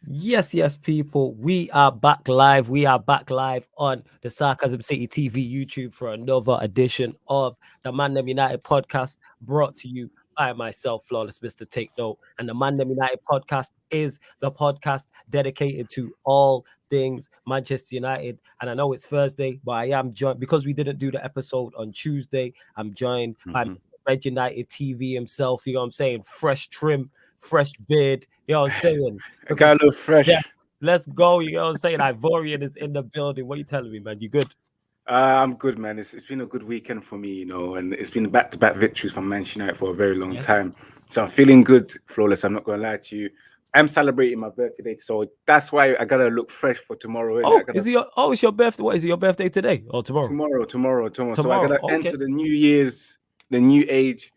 Yes, people. We are back live. We are back live on the Sarcasm City TV YouTube for another edition of the ManDem United podcast brought to you by myself, Flawless Mr. Take Note. And the ManDem United podcast is the podcast dedicated to all things Manchester United. And I know it's Thursday, but I am joined because we didn't do the episode on Tuesday. I'm joined by Mhm. Red United TV himself. You know what I'm saying? Fresh trim, fresh beard. You know what I'm saying? I Looking got a little yeah, fresh. let's go. You know what I'm saying? Ivorian is in the building. What you telling me, man? You good? I'm good, man. It's been a good weekend for me, and it's been back-to-back victories from Manchester United for a very long Yes. time. So I'm feeling good, flawless. I'm not gonna lie to you. I'm celebrating my birthday, so that's why I gotta look fresh for tomorrow. Innit? I Oh, gotta it's your birthday. What is it, your birthday today or tomorrow? tomorrow. So I Tomorrow. gotta Okay. enter the new age,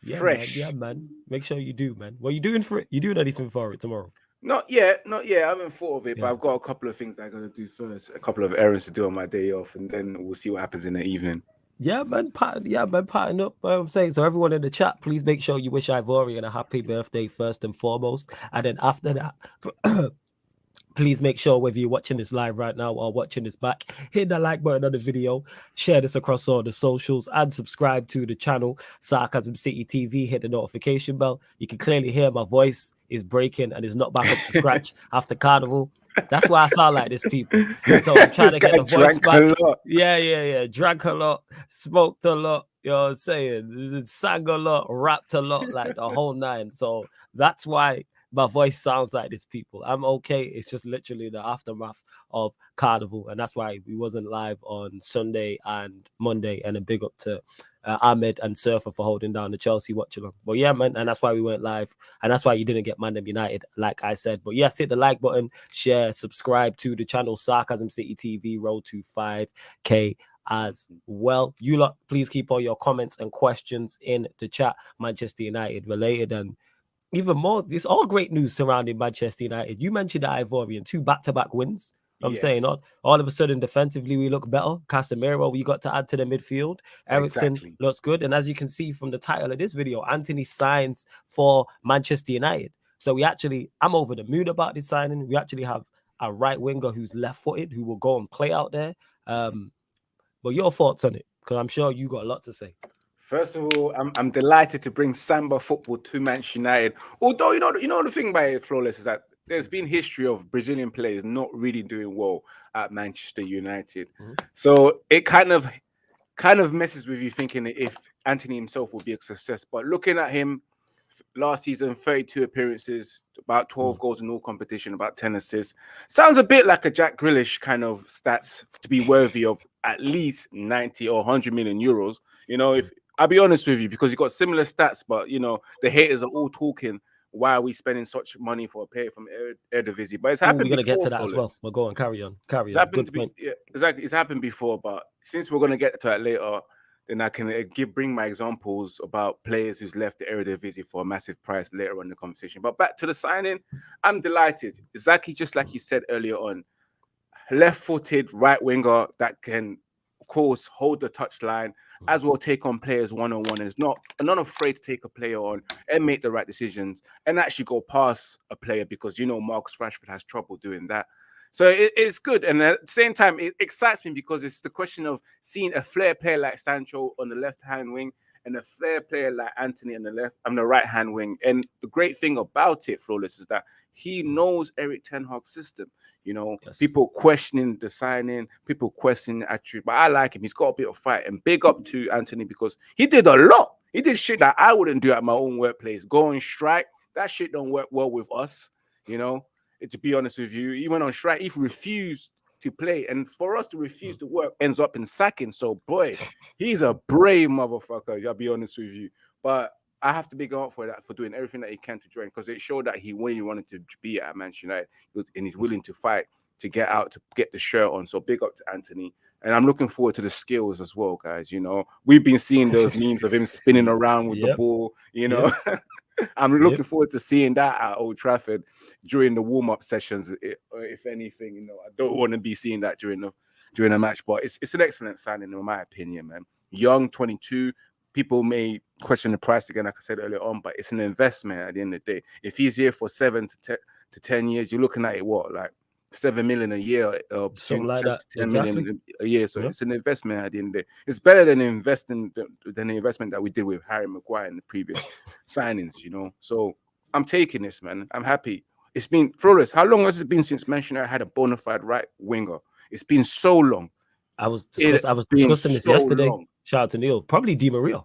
Yeah, man. Yeah, fresh. man. Make sure you do, man. What you doing for it? You doing anything for it tomorrow? Not yet. I haven't thought of it, but Yeah. I've got a couple of things I gotta do first. A couple of errands to do on my day off, and then we'll see what happens in the evening. Yeah, man, patting up. I'm saying so. Everyone in the chat, please make sure you wish Ivorian a happy birthday first and foremost, and then after that, please make sure whether you're watching this live right now or watching this back, hit that like button on the video, share this across all the socials, and subscribe to the channel Sarcasm City TV. Hit the notification bell. You can clearly hear my voice is breaking and is not back up to scratch after carnival. That's why I sound like this, people. So I'm trying This to get guy the voice drank a back. lot. Yeah. Drank a lot, smoked a lot. You know what I'm saying? Sang a lot, rapped a lot, like the whole nine. So that's why my voice sounds like this, people. I'm okay. It's just literally the aftermath of carnival, and that's why we wasn't live on Sunday and Monday. And a big up to Ahmed and Surfer for holding down the Chelsea watch along. But yeah, man, and that's why we went live, and that's why you didn't get ManDem United, like I said. But yes, hit the like button, share, subscribe to the channel Sarcasm City TV. Road to 5K as well. You lot, please keep all your comments and questions in the chat, Manchester United related, and even more, it's all great news surrounding Manchester United. You mentioned the Ivorian, two back-to-back wins. I'm saying Yes, all of a sudden defensively we look better. Casemiro, we got to add to the midfield. Ericsson exactly. looks good. And as you can see from the title of this video, Antony signs for Manchester United. So I'm over the moon about this signing. We actually have a right winger who's left-footed who will go and play out there. But your thoughts on it? Because I'm sure you got a lot to say. First of all, I'm delighted to bring Samba football to Manchester United. Although you know the thing by Flawless is that there's been history of Brazilian players not really doing well at Manchester United. Mhm. So it kind of messes with you thinking if Anthony himself will be a success. But looking at him last season, 32 appearances, about 12 Mm. goals in all competition, about 10 assists. Sounds a bit like a Jack Grealish kind of stats to be worthy of at least 90 or 100 million euros. If I'll be honest with you, because you got similar stats, but the haters are all talking. Why are we spending such money for a player from Eredivisie? But it's Oh, we're happened gonna get before, to that as well. Flawless. We'll go on, carry on, carry It's on. happened Good to be point. yeah, exactly. It's happened before, but since we're gonna get to that later, then I can bring my examples about players who's left the Eredivisie for a massive price later on in the conversation. But back to the signing, I'm delighted. Exactly, just like you said earlier on, left-footed right winger that can, of course, hold the touchline as well, take on players one-on-one, and is not afraid to take a player on and make the right decisions and actually go past a player, because Marcus Rashford has trouble doing that. So it's good, and at the same time, it excites me because it's the question of seeing a flair player like Sancho on the left-hand wing and a flair player like Antony on the right-hand wing. And the great thing about it, Flawless, is that he knows Eric Ten Hag's system. Yes. People questioning the signing, people questioning the attitude, but I like him. He's got a bit of fight, and big up to Antony because he did a lot. He did shit that I wouldn't do at my own workplace. Go on strike. That shit don't work well with us, you know. To be honest with you, he went on strike. He refused to play, and for us to refuse to work ends up in sacking. So, boy, he's a brave motherfucker. I'll be honest with you, but I have to big him up for that, for doing everything that he can to join, because it showed that he really wanted to be at Manchester United, and he's willing to fight to get out, to get the shirt on. So big up to Antony. And I'm looking forward to the skills as well, guys. We've been seeing those memes of him spinning around with the Yep. ball, Yep. I'm Yep. looking forward to seeing that at Old Trafford during the warm-up sessions. If anything, I don't want to be seeing that during a match, but it's an excellent signing in my opinion, man. Young, 22. People may question the price again, like I said earlier on, but it's an investment at the end of the day. If he's here for to 10 years, you're looking at it, what, like 7 million a year, Something between like 7 that. to 10 Exactly. million a year. So Yeah. it's an investment at the end of the day. It's better than investing than the investment that we did with Harry Maguire in the previous signings, you know. So I'm taking this, man. I'm happy. It's been flawless. How long has it been since Manchester United had a bona fide right winger? It's been so long. I was discussing this so yesterday. long. Shout out to Neil. Probably Di Maria.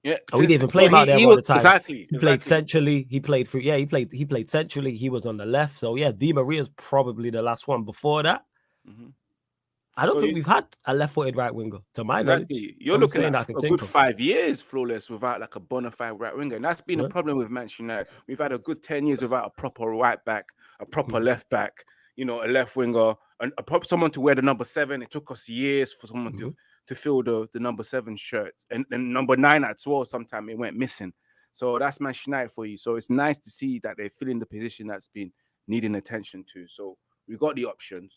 Yeah, And we didn't even play him out there all the time. Exactly. He played centrally. He played through. Yeah, he played centrally. He was on the left. So yeah, Di Maria's probably the last one. Before that, I don't think we've had a left-footed right winger, to my knowledge. You're looking at a good 5 years flawless without like a bona fide right winger. And that's been a problem with Manchester United. We've had a good 10 years without a proper right back, a proper left back, you know, a left winger, and someone to wear the number 7. It took us years for someone to fill the number 7 shirt. And number 9 as well, sometime it went missing. So that's Manchester United for you. So it's nice to see that they're filling the position that's been needing attention to. So we got the options.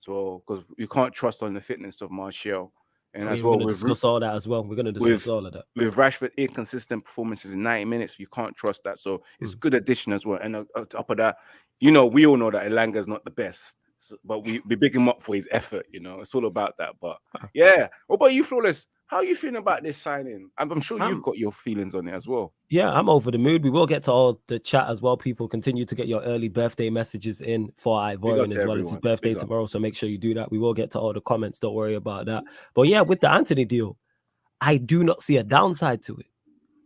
So, because you can't trust on the fitness of Martial. And as well, we're going to discuss all that as well. We're going to discuss all of that. With Rashford, inconsistent performances in 90 minutes, you can't trust that. So, it's a good addition as well. And on top of that, you know, we all know that Elanga is not the best. So, but we big him up for his effort, you know. It's all about that. But, yeah. What about you, Flawless? How are you feeling about this signing? I'm sure you've got your feelings on it as well. Yeah, I'm over the mood. We will get to all the chat as well. People continue to get your early birthday messages in for Ivorian as well. It's his birthday tomorrow, so make sure you do that. We will get to all the comments. Don't worry about that. But yeah, with the Antony deal, I do not see a downside to it.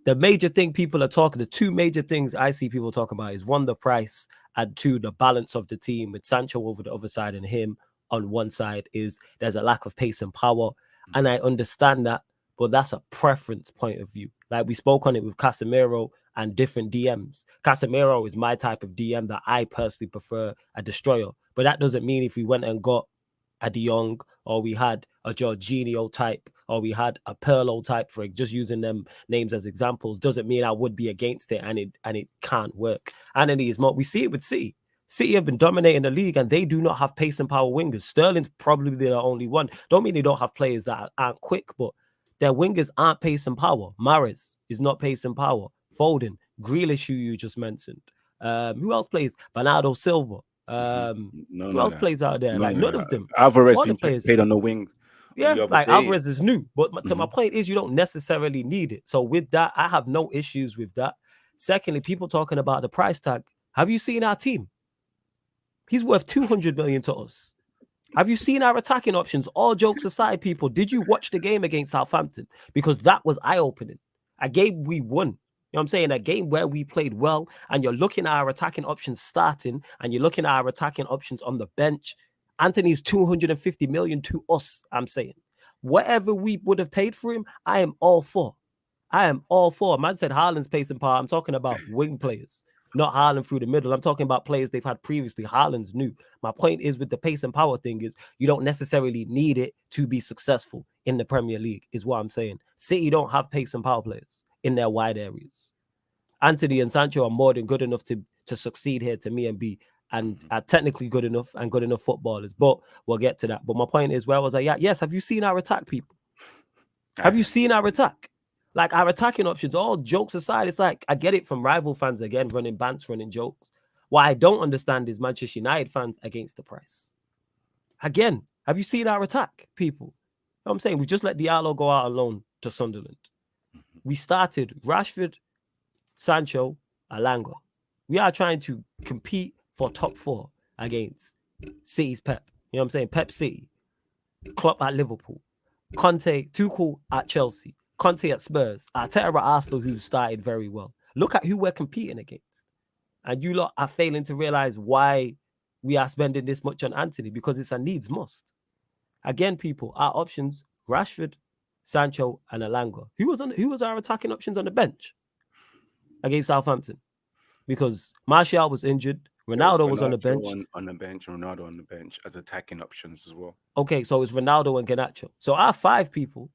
The major thing people are talking, the two major things I see people talking about is 1, the price, and 2, the balance of the team with Sancho over the other side and him on one side is there's a lack of pace and power. And I understand that, but that's a preference point of view. Like we spoke on it with Casemiro and different DMs. Casemiro is my type of DM that I personally prefer, a destroyer. But that doesn't mean if we went and got a De Jong or we had a Jorginho type or we had a Pirlo type, for just using them names as examples, doesn't mean I would be against it and it can't work. Antony is more. We see it with City. City have been dominating the league and they do not have pace and power wingers. Sterling's probably the only one. Don't mean they don't have players that aren't quick, but their wingers aren't pace and power. Mahrez is not pace and power. Foden, Grealish, who you just mentioned. Who else plays? Bernardo Silva. Who else plays out there? None of them. Alvarez been played on the wing. Yeah, like Alvarez is new. But to my point is you don't necessarily need it. So with that, I have no issues with that. Secondly, people talking about the price tag. Have you seen our team? He's worth 200 million to us. Have you seen our attacking options? All jokes aside, people, did you watch the game against Southampton? Because that was eye-opening. A game we won. You know what I'm saying? A game where we played well, and you're looking at our attacking options starting, and you're looking at our attacking options on the bench. Antony's 250 million to us, I'm saying. Whatever we would have paid for him, I am all for. Man said Haaland's pace and power. I'm talking about wing players. Not Haaland through the middle. I'm talking about players they've had previously. Haaland's new. My point is with the pace and power thing is you don't necessarily need it to be successful in the Premier League, is what I'm saying. City don't have pace and power players in their wide areas. Antony and Sancho are more than good enough to succeed here to me and be and are technically good enough and good enough footballers. But we'll get to that. But my point is, where was I at? Yes, have you seen our attack, people? Have you seen our attack? Like our attacking options, all jokes aside, it's like I get it from rival fans again, running bants, running jokes. What I don't understand is Manchester United fans against the price. Again, have you seen our attack, people? You know what I'm saying? We just let Diallo go out alone to Sunderland. We started Rashford, Sancho, Elanga. We are trying to compete for top 4 against City's Pep. You know what I'm saying? Pep City. Klopp at Liverpool. Conte, Tuchel at Chelsea. Conte at Spurs, Arteta at Arsenal, who started very well. Look at who we're competing against. And you lot are failing to realize why we are spending this much on Antony, because it's a needs must. Again, people, our options, Rashford, Sancho, and Elanga. Who was our attacking options on the bench against Southampton? Because Martial was injured, Ronaldo was on the bench. Ronaldo on the bench as attacking options as well. Okay, so it's Ronaldo and Garnacho. So our 5 people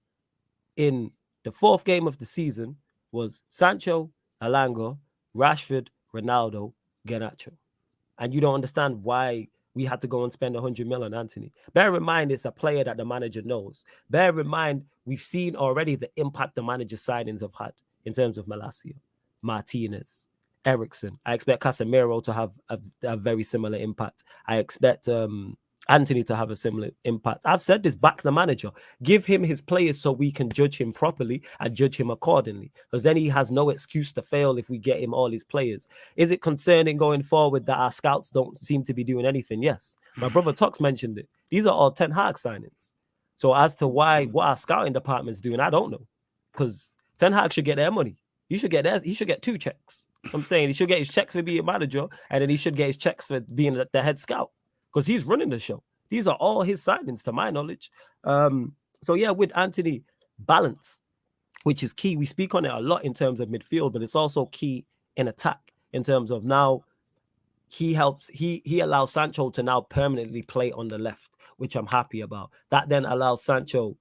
in the 4th game of the season was Sancho, Elanga, Rashford, Ronaldo, Garnacho. And you don't understand why we had to go and spend 100 million on Antony. Bear in mind, it's a player that the manager knows. Bear in mind, we've seen already the impact the manager signings have had in terms of Malacia, Martinez, Eriksen. I expect Casemiro to have a very similar impact. I expect Antony to have a similar impact. I've said this, back the manager. Give him his players so we can judge him properly and judge him accordingly. Because then he has no excuse to fail if we get him all his players. Is it concerning going forward that our scouts don't seem to be doing anything? Yes. My brother Tox mentioned it. These are all Ten Hag signings. So as to what our scouting department's doing, I don't know. Because Ten Hag should get their money. He should get 2 checks. I'm saying he should get his check for being manager, and then he should get his checks for being the head scout, because he's running the show. These are all his signings, to my knowledge. So yeah, with Antony, balance, which is key. We speak on it a lot in terms of midfield, but it's also key in attack in terms of now he allows Sancho to now permanently play on the left, which I'm happy about. That then allows Sancho.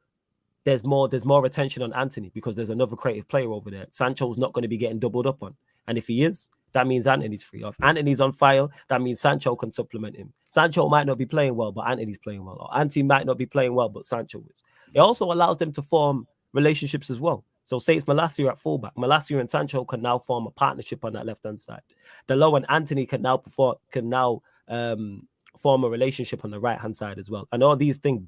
There's more attention on Antony because there's another creative player over there. Sancho's not going to be getting doubled up on. And if he is, that means Antony's free. If Antony's on fire, that means Sancho can supplement him. Sancho might not be playing well, but Antony's playing well. Or Antony might not be playing well, but Sancho is. It also allows them to form relationships as well. So say it's Malacia at fullback. Malacia and Sancho can now form a partnership on that left-hand side. Delo and Antony can now form a relationship on the right-hand side as well. And all of these things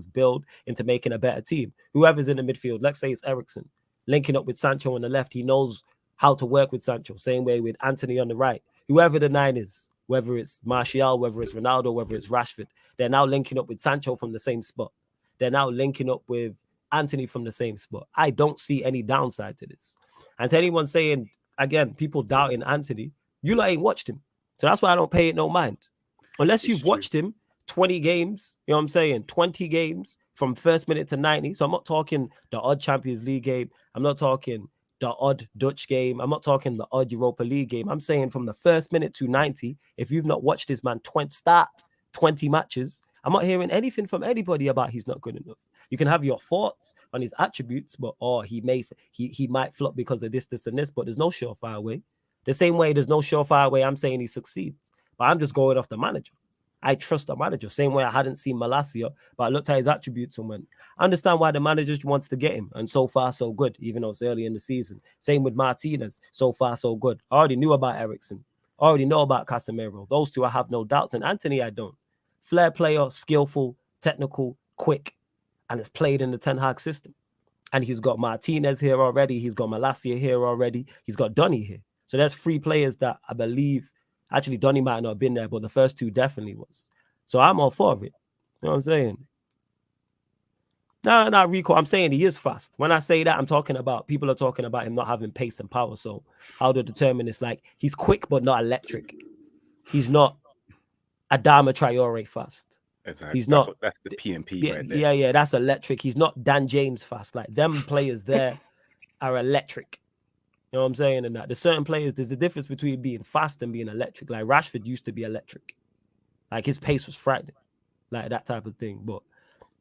build into making a better team. Whoever's in the midfield, let's say it's Eriksen, linking up with Sancho on the left, he knows how to work with Sancho. Same way with Antony on the right. Whoever the 9 is, whether it's Martial, whether it's Ronaldo, whether it's Rashford, they're now linking up with Sancho from the same spot. They're now linking up with Antony from the same spot. I don't see any downside to this. And to anyone saying, again, people doubting Antony, you ain't watched him. So that's why I don't pay it no mind. Unless you've watched him 20 games, you know what I'm saying? 20 games from first minute to 90. So I'm not talking the odd Champions League game. I'm not talking the odd Dutch game. I'm not talking the odd Europa League game. I'm saying from the first minute to 90, if you've not watched this man start 20 matches, I'm not hearing anything from anybody about he's not good enough. You can have your thoughts on his attributes, but he might flop because of this, and this, but there's no surefire way. The same way there's no surefire way I'm saying he succeeds. But I'm just going off the manager. I trust the manager. Same way I hadn't seen Malacia, but I looked at his attributes and went, I understand why the manager wants to get him. And so far, so good, even though it's early in the season. Same with Martinez. So far, so good. I already knew about Eriksen. I already know about Casemiro. Those two, I have no doubts. And Antony, I don't. Flair player, skillful, technical, quick, and it's played in the Ten Hag system. And he's got Martinez here already. He's got Malacia here already. He's got Donny here. So there's 3 players that I believe. Actually, Donny might not have been there, but the first 2 definitely was. So I'm all for it. You know what I'm saying? No, Rico, I'm saying he is fast. When I say that, I'm talking about, people are talking about him not having pace and power. So how to determine this? Like, he's quick, but not electric. He's not Adama Traore fast. Exactly. He's not. That's the PMP right there. Yeah, that's electric. He's not Dan James fast. Like, them players there are electric. You know what I'm saying? And that there's certain players, there's a difference between being fast and being electric. Like Rashford used to be electric. Like his pace was frightening. Like that type of thing. But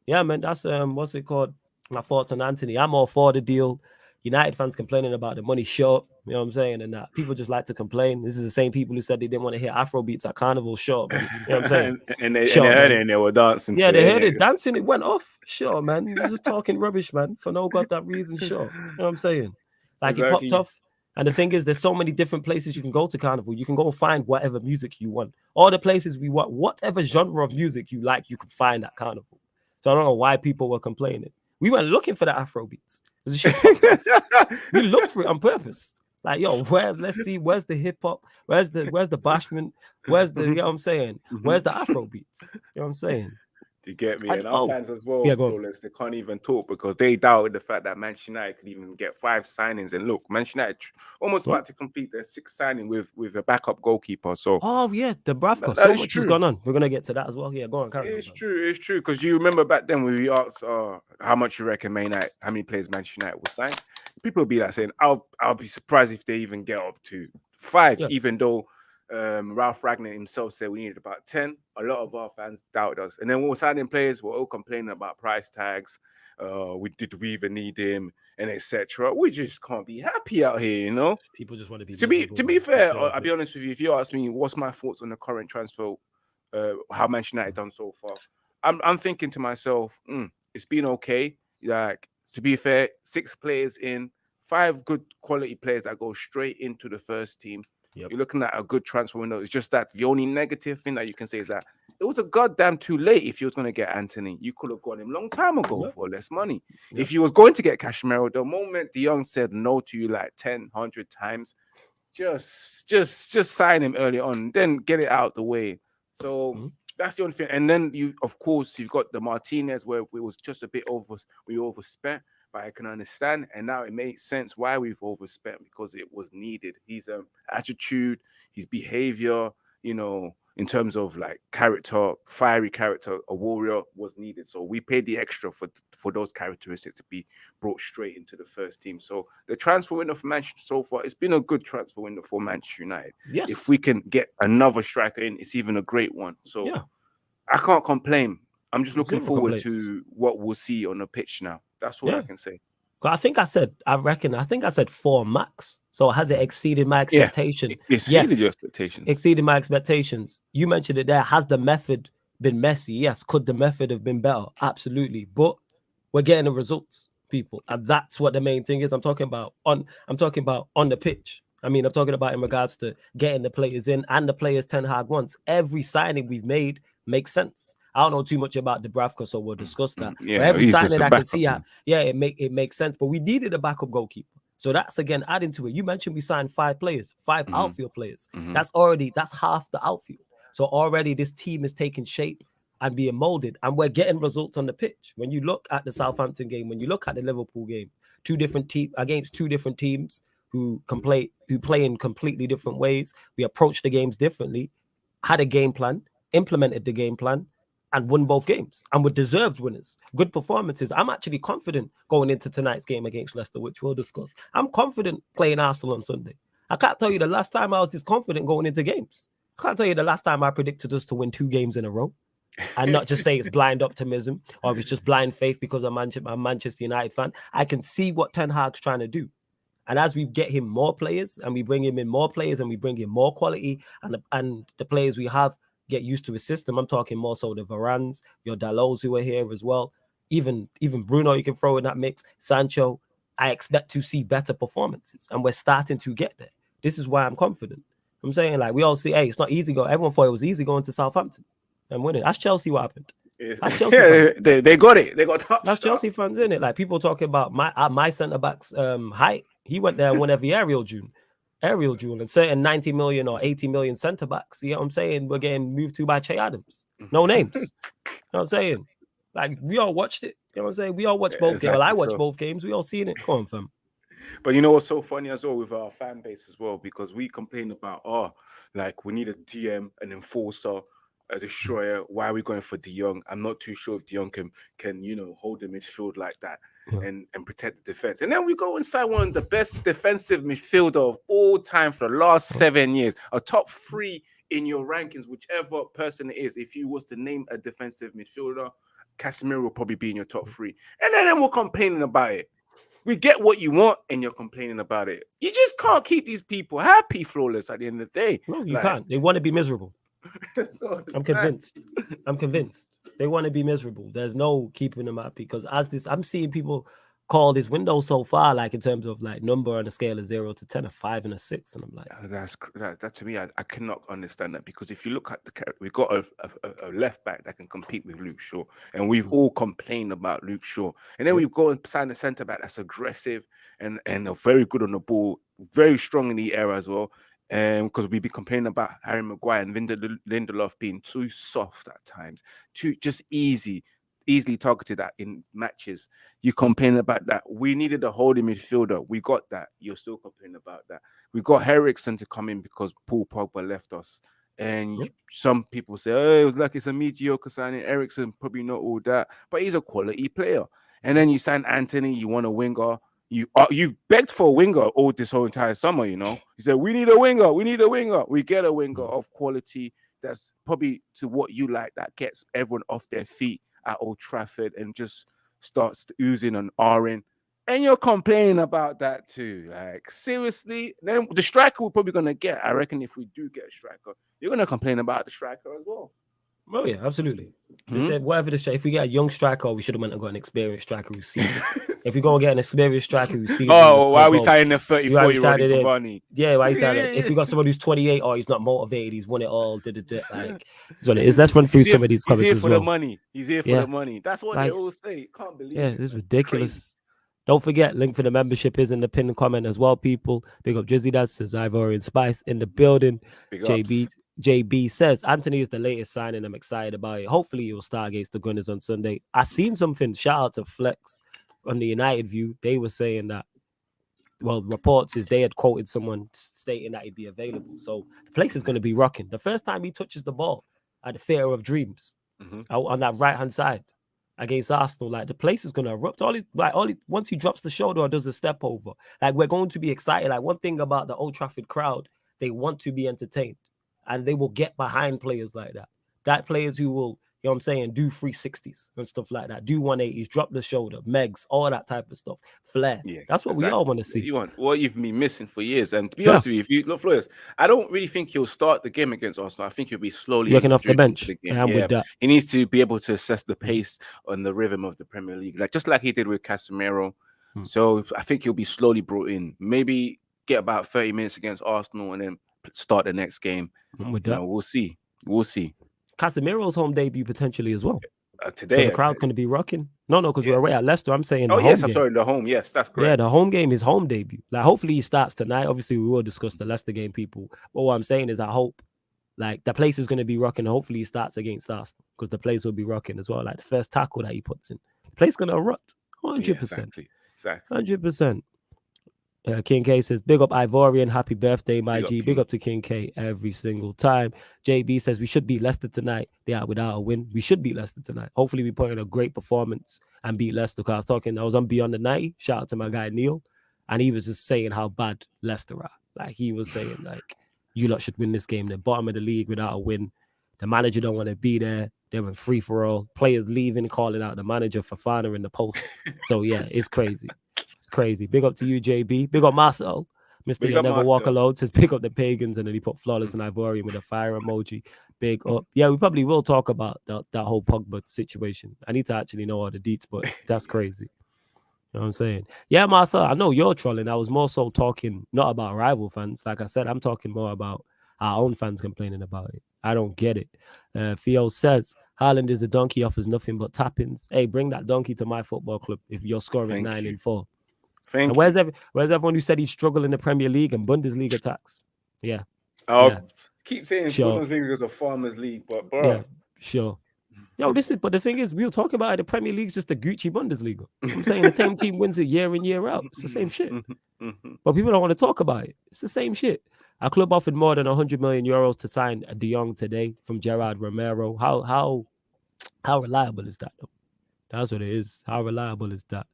yeah, man, that's what's it called? My thoughts on Antony. I'm all for the deal. United fans complaining about the money short. You know what I'm saying? And that people just like to complain. This is the same people who said they didn't want to hear Afro beats at Carnival. Sure, man. You know what I'm saying? and they heard it and they were dancing. Yeah, they heard it dancing. It went off. Sure, man. You're just talking rubbish, man. For no goddamn reason. Sure. You know what I'm saying? Like exactly. It popped off. And the thing is, there's so many different places you can go to Carnival. You can go find whatever music you want. All the places we want, whatever genre of music you like, you can find at Carnival. So I don't know why people were complaining. We went looking for the Afro beats. We looked for it on purpose. Like, yo, let's see, where's the hip hop? Where's the bashment? Where's the, you know what I'm saying? Where's the Afro beats? You know what I'm saying? Do you get me? And our fans as well, Flawless, they can't even talk because they doubted the fact that Manchester United could even get 5 signings. And look, Manchester United almost about to complete their 6th signing with a backup goalkeeper. So, oh yeah, the Bravka. So much has gone on. We're gonna get to that as well. Yeah, go on. It's true. Because you remember back then when we asked how much you reckon how many players Manchester United will sign, people would be like saying, I'll be surprised if they even get up to 5, even though Ralph Ragnar himself said we needed about 10. A lot of our fans doubted us. And then when we were signing players, we're all complaining about price tags. We even need him and etc. We just can't be happy out here, you know. People just want to be. To be fair, I'll be honest with you. If you ask me, what's my thoughts on the current transfer, how Manchester United done so far? I'm thinking to myself, it's been okay. Like, to be fair, 6 players in, 5 good quality players that go straight into the first team. Yep. You're looking at a good transfer window. It's just that the only negative thing that you can say is that it was a goddamn too late. If you was going to get Antony, you could have got him long time ago for less money. If you was going to get Casemiro, the moment De Jong said no to you like 10, 100 times, just sign him early on, then get it out the way. So that's the only thing. And then you've got the Martinez where it was just a bit we overspent. But I can understand, and now it makes sense why we've overspent, because it was needed. His attitude, his behavior, in terms of like character, fiery character, a warrior was needed. So we paid the extra for those characteristics to be brought straight into the first team. So the transfer window for Manchester so far, it's been a good transfer window for Manchester United. Yes. If we can get another striker in, it's even a great one. So I can't complain. I'm just looking forward to what we'll see on the pitch now. That's all I can say. I think I said 4 max. So has it exceeded my expectation? Exceeded your expectations. Exceeded my expectations. You mentioned it there. Has the method been messy? Yes. Could the method have been better? Absolutely. But we're getting the results, people. And that's what the main thing is. I'm talking about on the pitch. I mean, I'm talking about in regards to getting the players in and the players Ten Hag wants. Every signing we've made makes sense. I don't know too much about Dubravka, so we'll discuss that. Yeah, but every signing I can see, it makes sense. But we needed a backup goalkeeper. So that's, again, adding to it. You mentioned we signed 5 players, 5 outfield players. That's half the outfield. So already this team is taking shape and being molded, and we're getting results on the pitch. When you look at the Southampton game, when you look at the Liverpool game, 2 different teams against 2 different teams who play in completely different ways. We approached the games differently, had a game plan, implemented the game plan, and won both games, and were deserved winners. Good performances. I'm actually confident going into tonight's game against Leicester, which we'll discuss. I'm confident playing Arsenal on Sunday. I can't tell you the last time I was this confident going into games. I can't tell you the last time I predicted us to win 2 games in a row, and not just say it's blind optimism or if it's just blind faith because I'm a Manchester United fan. I can see what Ten Hag's trying to do. And as we get him more players and we bring him in more players and we bring in more quality and the players we have get used to his system. I'm talking more so the Varans, your Dalots who are here as well. Even Bruno, you can throw in that mix. Sancho, I expect to see better performances. And we're starting to get there. This is why I'm confident. I'm saying, like, we all see, hey, it's not easy. Everyone thought it was easy going to Southampton and winning. Ask Chelsea what happened. Ask Chelsea they got it. They got touched. That's Chelsea fans, isn't it? Like, people talking about my centre-back's height. He went there and won every aerial duel and certain 90 million or 80 million centre backs. You know what I'm saying? We're getting moved to by Che Adams. No names. You know what I'm saying? Like, we all watched it. You know what I'm saying? We all watched both games. Well, I watched both games. We all seen it. Go on, fam. But you know what's so funny as well with our fan base as well, because we complain about, like, we need a DM, an enforcer, a destroyer. Why are we going for De Jong? I'm not too sure if De Jong can hold the midfield like that. And protect the defense. And then we go and sign one of the best defensive midfielder of all time for the last 7 years, a top 3 in your rankings, whichever person it is. If you was to name a defensive midfielder, Casemiro will probably be in your top 3. And then we're complaining about it. We get what you want and you're complaining about it. You just can't keep these people happy, Flawless, at the end of the day. No, you can't. They want to be miserable. I'm convinced. They want to be miserable. There's no keeping them happy, because I'm seeing people call this window so far, like in terms of like number on a scale of 0 to 10, a 5 and a 6, and I'm like, that to me, I cannot understand that, because if you look at we've got a left back that can compete with Luke Shaw, and we've all complained about Luke Shaw, and then we've got and sign a centre back that's aggressive and very good on the ball, very strong in the air as well. Because we'd be complaining about Harry Maguire and Lindelof being too soft at times, too just easily targeted at in matches. You complain about that. We needed a holding midfielder. We got that. You're still complaining about that. We got Eriksen to come in because Paul Pogba left us. And some people say, oh, it was like it's a mediocre signing. Eriksen, probably not all that, but he's a quality player. And then you sign Antony, you want a winger. You've begged for a winger this whole entire summer, You said, we need a winger. We get a winger of quality that's probably to what you like, that gets everyone off their feet at Old Trafford and just starts oozing and ahhing. And you're complaining about that too. Like, seriously? Then the striker we're probably going to get, I reckon if we do get a striker, you're going to complain about the striker as well. Oh, yeah, absolutely. Whatever the striker, if we get a young striker, we should have went and got an experienced striker who's seen it. If you're going to get an experienced striker who's seasoned, Oh, why are we signing a 30, why 40-year-old in Cavani? Yeah, why you signing it? If you got somebody who's 28, or he's not motivated, he's won it all, like, that's what it is. Let's run through some of these comments as well. He's here for the money. He's here for the money. That's what they all say. Can't believe it. This is ridiculous. Don't forget, link for the membership is in the pinned comment as well, people. Big up Drizzy Dad, says Ivorian Spice in the building. JB says Antony is the latest signing. I'm excited about it. Hopefully he will start against the Gunners on Sunday. I seen something, shout out to Flex on the United View. They were saying that, well, reports is they had quoted someone stating that he'd be available. So the place is going to be rocking. The first time he touches the ball at the Theatre of Dreams out on that right-hand side against Arsenal, like the place is gonna erupt. Once he drops the shoulder or does a step over, like we're going to be excited. Like one thing about the Old Trafford crowd, they want to be entertained, and they will get behind players like that. That players who will, you know what I'm saying, do 360s and stuff like that, do 180s, drop the shoulder, Megs, all that type of stuff, flair. Yes, that's what we all want to see. You want what you've been missing for years. And to be honest with you, if you look, Flores, I don't really think he'll start the game against Arsenal. I think he'll be slowly working off the bench. With that. He needs to be able to assess the pace and the rhythm of the Premier League, just like he did with Casemiro. So I think he'll be slowly brought in. Maybe get about 30 minutes against Arsenal and then start the next game. We'll see. Casemiro's home debut potentially as well. Today, so the crowd's going to be rocking. No, because we're away at Leicester. I'm saying the home. Yes, that's correct. Yeah, the home game is home debut. Like, hopefully he starts tonight. Obviously, we will discuss the Leicester game, people. But what I'm saying is I hope, like, the place is going to be rocking. Hopefully he starts against Arsenal because the place will be rocking as well. Like, the first tackle that he puts in. The place is going to erupt. 100%. Yeah, exactly. 100%. King K says, big up Ivorian, happy birthday, my G. Big up to King K every single time. JB says, we should beat Leicester tonight. They are without a win. We should beat Leicester tonight. Hopefully we put in a great performance and beat Leicester. Because I was on Beyond the 90. Shout out to my guy Neil. And he was just saying how bad Leicester are. Like, he was saying, like, you lot should win this game. They're bottom of the league without a win. The manager don't want to be there. They're in free for all. Players leaving, calling out the manager for Fafana in the post. So, yeah, it's crazy. Crazy. Big up to you, JB. Big up Marcel. Mr. You Never Walk Alone says pick up the pagans, and then he put flawless and Ivorian with a fire emoji. Big up. Yeah, we probably will talk about that whole Pogba situation. I need to actually know all the deets, but that's crazy. You know what I'm saying? Yeah, Marcel, I know you're trolling. I was more so talking not about rival fans. Like I said, I'm talking more about our own fans complaining about it. I don't get it. Theo says Haaland is a donkey, offers nothing but tappings. Hey, bring that donkey to my football club if you're scoring 9-4. Where's everyone who said he's struggling in the Premier League and Bundesliga attacks? Yeah. Keep saying Bundesliga is a farmers league, but bro. Yeah, sure. Yo, but the thing is, we were talking about it, the Premier League's just a Gucci Bundesliga. I'm saying the same team wins it year in, year out. It's the same shit. But people don't want to talk about it. It's the same shit. Our club offered more than 100 million euros to sign De Jong today from Gerard Romero. How reliable is that, though? That's what it is. How reliable is that?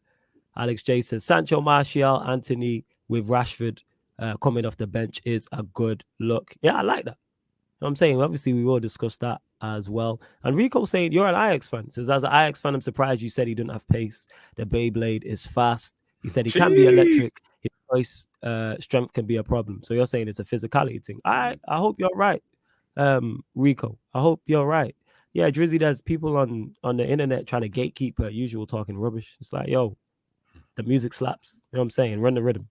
Alex J says Sancho, Martial, Antony with Rashford coming off the bench is a good look. Yeah, I like that. You know what I'm saying? Obviously, we will discuss that as well. And Rico saying you're an Ajax fan. Says, as an Ajax fan, I'm surprised you said he didn't have pace. The Beyblade is fast. He said he can be electric. His voice strength can be a problem. So you're saying it's a physicality thing. I hope you're right, Rico. I hope you're right. Yeah, Drizzy, there's people on the internet trying to gatekeep per usual talking rubbish. It's like, yo, the music slaps. You know what I'm saying? Run the rhythm.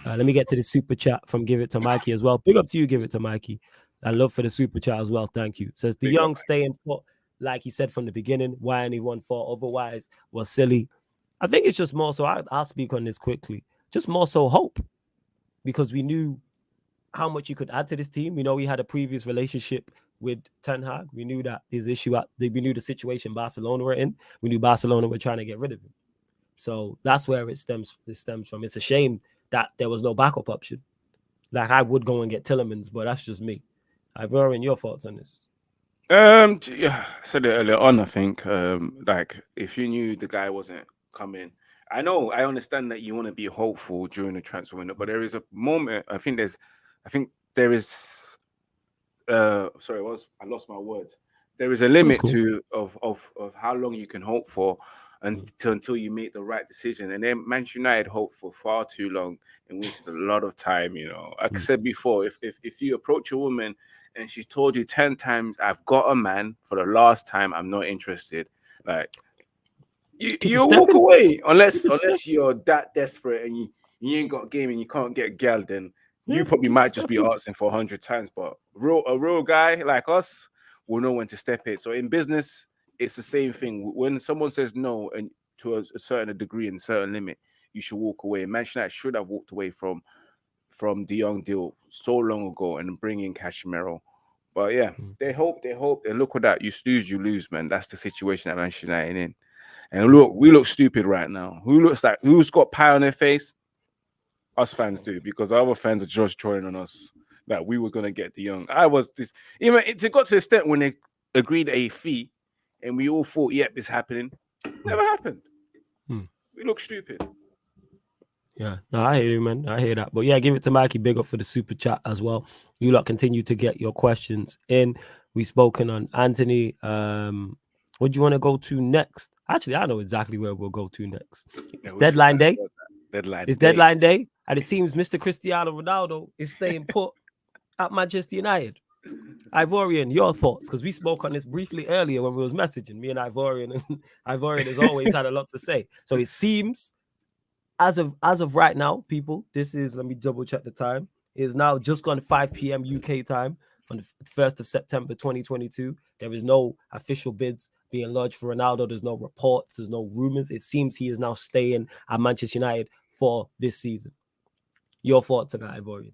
Let me get to the super chat from Give It to Mikey as well. Big up to you, Give It to Mikey. I love for the super chat as well. Thank you. Says the young staying put, like he said from the beginning. Why anyone thought otherwise was silly. I think it's just more so. I'll speak on this quickly. Just more so hope, because we knew how much you could add to this team. We know he had a previous relationship with Ten Hag. We knew that his issue. We knew the situation Barcelona were in. We knew Barcelona were trying to get rid of him. So that's where it stems from. It's a shame that there was no backup option. Like, I would go and get Tillemans, but that's just me. Ivorian, your thoughts on this? I said it earlier on, I think. Like, if you knew the guy wasn't coming, I understand that you want to be hopeful during the transfer window, but there is a moment. I think there is. I lost my words. There is a limit of how long you can hope for until you make the right decision. And then Manchester United hoped for far too long and wasted a lot of time. You know, like I said before, if you approach a woman and she told you 10 times, "I've got a man," for the last time, "I'm not interested," like, you walk away unless step. you're that desperate and you ain't got game and you can't get gal, then Yeah, you probably keep might just be stepping. asking for 100 times. But a real guy like us will know when to step it. So in business, it's the same thing. When someone says no and to a certain degree and certain limit, you should walk away. Manchester United should have walked away from the Young deal so long ago and bring in Casemiro. But yeah, they hope, and look at that. You snooze, you lose, man. That's the situation that Manchester United in. And look, we look stupid right now. Who's got pie on their face? Us fans do, because our fans are just drawing on us that we were gonna get the Young. Even it got to the extent when they agreed a fee, and we all thought, yep, it's happening. Never happened. We look stupid. Yeah, no, I hear you, man. I hear that. But yeah, give it to Mikey. Big up for the super chat as well. You lot continue to get your questions in. We've spoken on Antony. What do you want to go to next? Actually, I know exactly where we'll go to next. It's deadline day. It's deadline day. And it seems Mr. Cristiano Ronaldo is staying put at Manchester United. Ivorian, your thoughts? Because we spoke on this briefly earlier when we was messaging. Me and Ivorian has always had a lot to say. So it seems, as of right now, people, this is, let me double check the time. It is now just gone 5 p.m. UK time on the 1st of September 2022. There is no official bids being lodged for Ronaldo. There's no reports. There's no rumors. It seems he is now staying at Manchester United for this season. Your thoughts on that, Ivorian?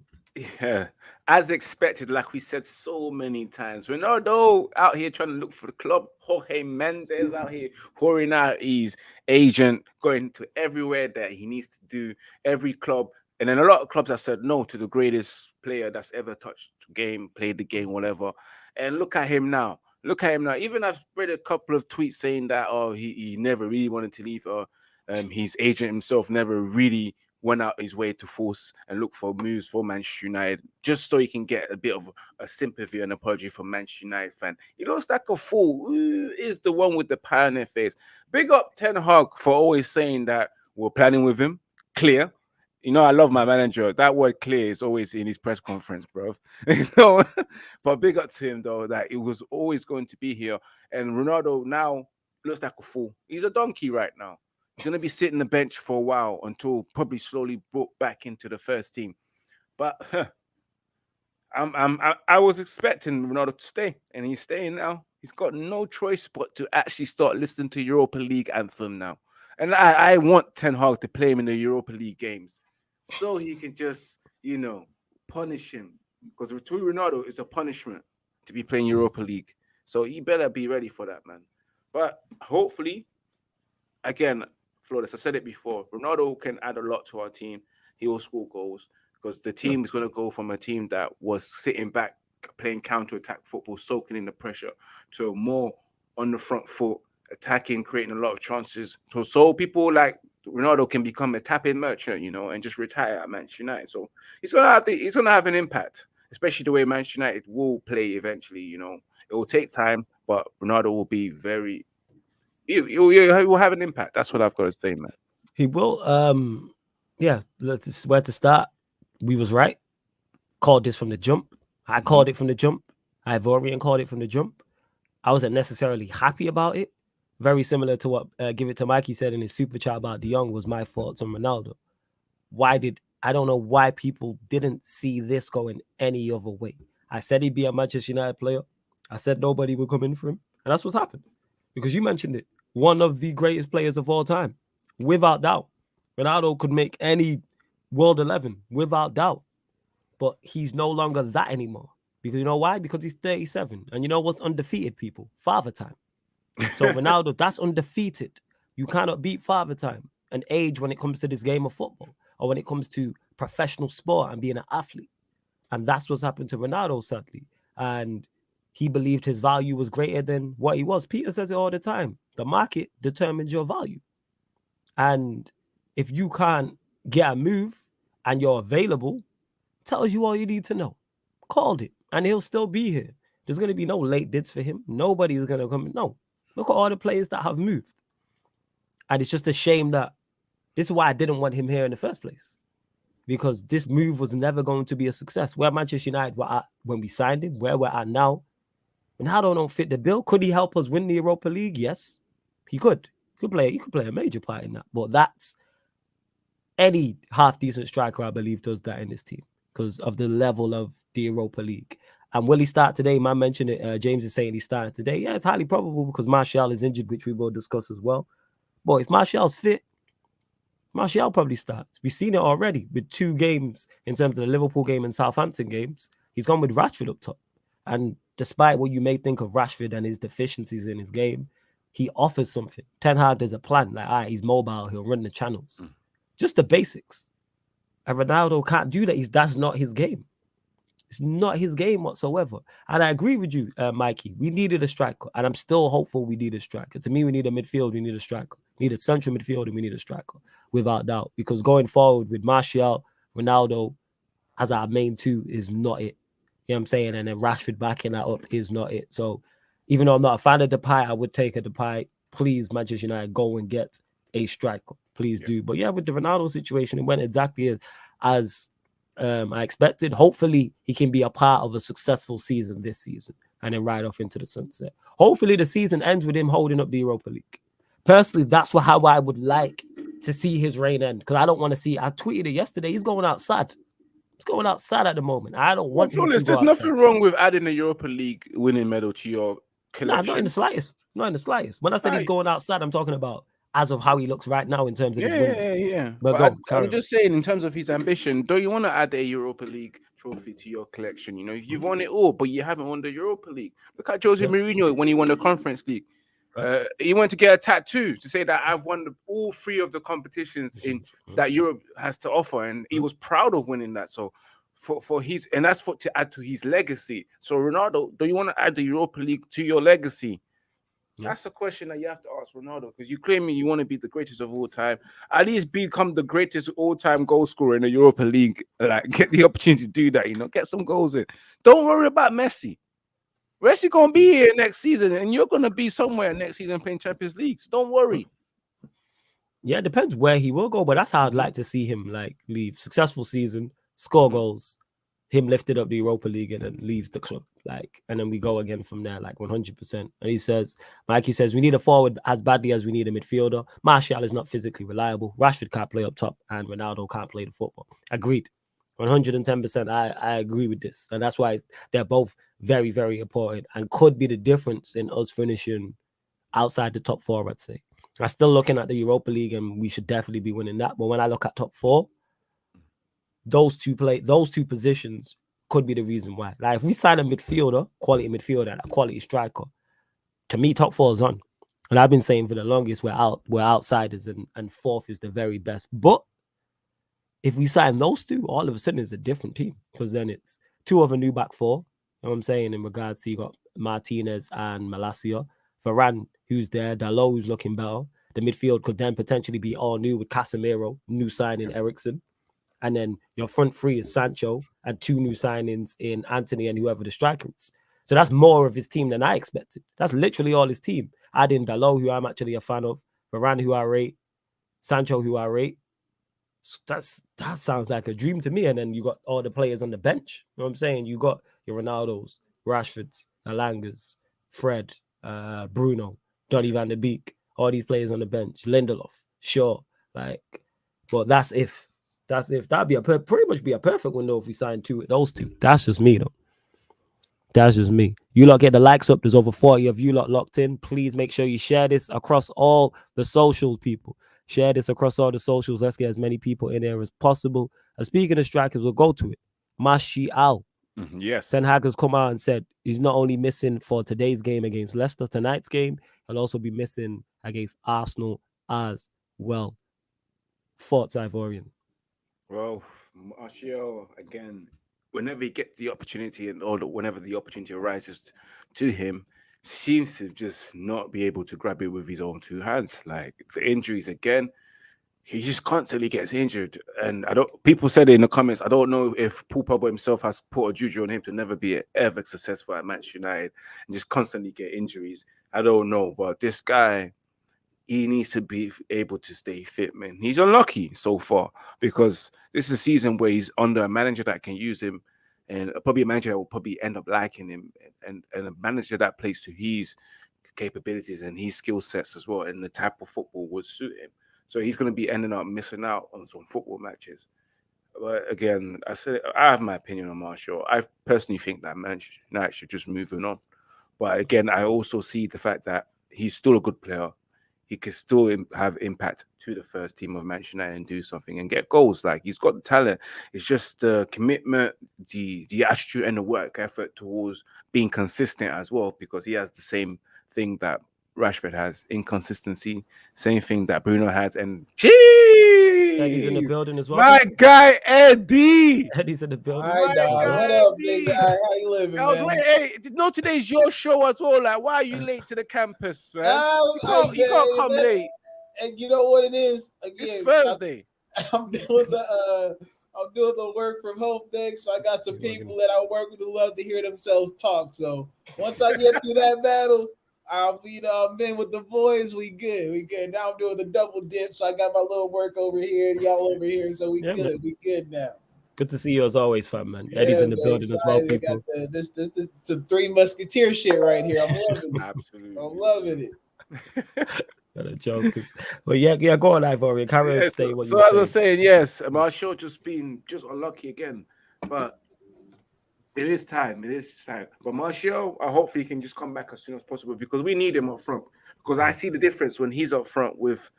Yeah, as expected, like we said so many times. Ronaldo out here trying to look for the club. Jorge Mendes out here pouring out his agent, going to everywhere that he needs to do, every club. And then a lot of clubs have said no to the greatest player that's ever touched the game, played the game, whatever. And look at him now. Look at him now. Even I've read a couple of tweets saying that, he never really wanted to leave, or his agent himself never really went out his way to force and look for moves for Manchester United, just so he can get a bit of a sympathy and apology from Manchester United fan. He looks like a fool. Who is the one with the pie on their face? Big up Ten Hag for always saying that we're planning with him. Clear. You know, I love my manager. That word clear is always in his press conference, bro. But big up to him, though, that it was always going to be here. And Ronaldo now looks like a fool. He's a donkey right now. He's going to be sitting the bench for a while until probably slowly brought back into the first team. But I was expecting Ronaldo to stay, and he's staying now. He's got no choice but to actually start listening to Europa League anthem now. And I want Ten Hag to play him in the Europa League games so he can just, punish him. Because to Ronaldo, it's a punishment to be playing Europa League. So he better be ready for that, man. But hopefully, again, Flawless, I said it before, Ronaldo can add a lot to our team. He will score goals because the team is going to go from a team that was sitting back, playing counter-attack football, soaking in the pressure, to a more on the front foot, attacking, creating a lot of chances. So people like Ronaldo can become a tap-in merchant, and just retire at Manchester United. So he's gonna have an impact, especially the way Manchester United will play eventually. It will take time, but Ronaldo will be very. He will have an impact. That's what I've got to say, man. He will. Yeah, where to start. We was right. Called this from the jump. I called it from the jump. Ivorian called it from the jump. I wasn't necessarily happy about it. Very similar to what Give It to Mikey said in his super chat about De Jong was my thoughts on Ronaldo. I don't know why people didn't see this going any other way. I said he'd be a Manchester United player. I said nobody would come in for him. And that's what's happened. Because you mentioned it. One of the greatest players of all time. Without doubt. Ronaldo could make any World 11. Without doubt. But he's no longer that anymore. Because you know why? Because he's 37. And you know what's undefeated, people? Father time. So Ronaldo, that's undefeated. You cannot beat father time and age when it comes to this game of football or when it comes to professional sport and being an athlete. And that's what's happened to Ronaldo, sadly. And he believed his value was greater than what he was. Peter says it all the time. The market determines your value. And if you can't get a move and you're available, tells you all you need to know. Called it. And he'll still be here. There's going to be no late bids for him. Nobody's going to come. No. Look at all the players that have moved. And it's just a shame that this is why I didn't want him here in the first place. Because this move was never going to be a success. Where Manchester United were at when we signed him, where we're at now, Ronaldo don't fit the bill. Could he help us win the Europa League? Yes, he could. You could play a major part in that. But that's any half decent striker, I believe, does that in this team because of the level of the Europa League. And will he start today? Man mentioned it. James is saying he's starting today. Yeah, it's highly probable because Martial is injured, which we will discuss as well. But if Martial's fit, Martial probably starts. We've seen it already with 2 games in terms of the Liverpool game and Southampton games. He's gone with Rashford up top. And despite what you may think of Rashford and his deficiencies in his game, he offers something. Ten Hag, there's a plan. Like, all right, he's mobile. He'll run the channels. Just the basics. And Ronaldo can't do that. That's not his game. It's not his game whatsoever. And I agree with you, Mikey. We needed a striker. And I'm still hopeful we need a striker. To me, we need a midfield. We need a striker. We need a central midfield and we need a striker, without doubt. Because going forward with Martial, Ronaldo as our main 2 is not it. You know what I'm saying? And then Rashford backing that up is not it. So even though I'm not a fan of Depay, I would take a Depay. Please, Manchester United, go and get a striker. Please do. But yeah, with the Ronaldo situation, it went exactly as I expected. Hopefully, he can be a part of a successful season this season and then ride off into the sunset. Hopefully, the season ends with him holding up the Europa League. Personally, that's how I would like to see his reign end because I don't want to see. I tweeted it yesterday. He's going outside. He's going outside at the moment. I don't want him to go There's outside. nothing wrong with adding a Europa League winning medal to your collection. Nah, not in the slightest. Not in the slightest. When I said he's going outside, I'm talking about as of how he looks right now in terms of his winning. Yeah. But I'm just saying, in terms of his ambition, don't you want to add a Europa League trophy to your collection? You know, you've won it all, but you haven't won the Europa League. Look at Jose Mourinho when he won the Conference League. He went to get a tattoo to say that I've won all 3 of the competitions in that Europe has to offer, and he was proud of winning that. So for his, and that's to add to his legacy. So Ronaldo, do you want to add the Europa League to your legacy? That's a question that you have to ask Ronaldo, because you claim you want to be the greatest of all time. At least become the greatest all-time goal scorer in the Europa League. Like, get the opportunity to do that, get some goals in. Don't worry about Messi. Messi gonna be here next season, and you're gonna be somewhere next season playing Champions League. So don't worry. Yeah, it depends where he will go, but that's how I'd like to see him leave. Successful season, score goals, him lifted up the Europa League and then leaves the club. And then we go again from there, 100%. And he says, Mikey says, we need a forward as badly as we need a midfielder. Martial is not physically reliable. Rashford can't play up top and Ronaldo can't play the football. Agreed. 110%. I agree with this. And that's why they're both very, very important and could be the difference in us finishing outside the top 4, I'd say. I'm still looking at the Europa League and we should definitely be winning that. But when I look at top 4, those two positions could be the reason why. If we sign a midfielder, quality midfielder, and a quality striker, to me, top 4 is on. And I've been saying for the longest we're outsiders and 4th is the very best. But if we sign those 2, all of a sudden it's a different team, because then it's 2 of a new back 4. You know what I'm saying? In regards to, you got Martinez and Malacia, Varane, who's there, Dalot, who's looking better. The midfield could then potentially be all new with Casemiro, new signing Eriksen. And then your front 3 is Sancho and 2 new signings in Antony and whoever the striker is. So that's more of his team than I expected. That's literally all his team. Adding Dalot, who I'm actually a fan of, Varane, who I rate, Sancho, who I rate. So that sounds like a dream to me. And then you got all the players on the bench. You know what I'm saying? You got your Ronaldos, Rashfords, Alangas, Fred, Bruno, Donny van de Beek, all these players on the bench, Lindelof, Shaw. But that's if. That'd be pretty much be a perfect window if we sign those 2. That's just me, though. That's just me. You lot get the likes up. There's over 40 of you lot locked in. Please make sure you share this across all the socials, people. Share this across all the socials. Let's get as many people in there as possible. And speaking of strikers, we'll go to it. Martial. Yes. Ten Hag has come out and said he's not only missing for today's game against Leicester, tonight's game, he'll also be missing against Arsenal as well. Thoughts, Ivorian? Well, Martial, again, whenever he gets the opportunity or whenever the opportunity arises to him, seems to just not be able to grab it with his own 2 hands. The injuries again, he just constantly gets injured. And people said it in the comments, I don't know if Paul Pogba himself has put a juju on him to never be ever successful at Manchester United and just constantly get injuries. I don't know, but this guy, he needs to be able to stay fit, man. He's unlucky so far because this is a season where he's under a manager that can use him, and probably a manager that will probably end up liking him, and a manager that plays to his capabilities and his skill sets as well, and the type of football would suit him. So he's going to be ending up missing out on some football matches. But again, I have my opinion on Martial. I personally think that Manchester United should just move on. But again, I also see the fact that he's still a good player. He can still have impact to the first team of Manchester United and do something and get goals. Like, he's got the talent. It's just the commitment, the attitude and the work effort towards being consistent as well, because he has the same thing that Rashford has, inconsistency, same thing that Bruno has. And Eddie's in the building as well. My guy Eddie. Eddie's in the building. Hi, dog. What up, big guy? How you living, I was man? waiting. Hey, no, today's your show as well. Like, why are you late to the campus, man? You can't come late. And you know what it is? Again, it's Thursday. I'm doing the work from home thing, so I got some people that I work with who love to hear themselves talk. So once I get through that battle, I'm in with the boys. We good. Now I'm doing the double dip, so I got my little work over here and y'all over here. So we good. Man. We good now. Good to see you as always, fam, man. Eddie's in the building as well, people. Got this the Three Musketeer shit right here. I'm loving it. Absolutely. I'm loving it. Not a joke. But yeah, go on, Ivorian. Carry on, stay what you So as I was saying, yes, Martial just unlucky again. But it is time. But Martial, I hopefully he can just come back as soon as possible, because we need him up front. Because I see the difference when he's up front with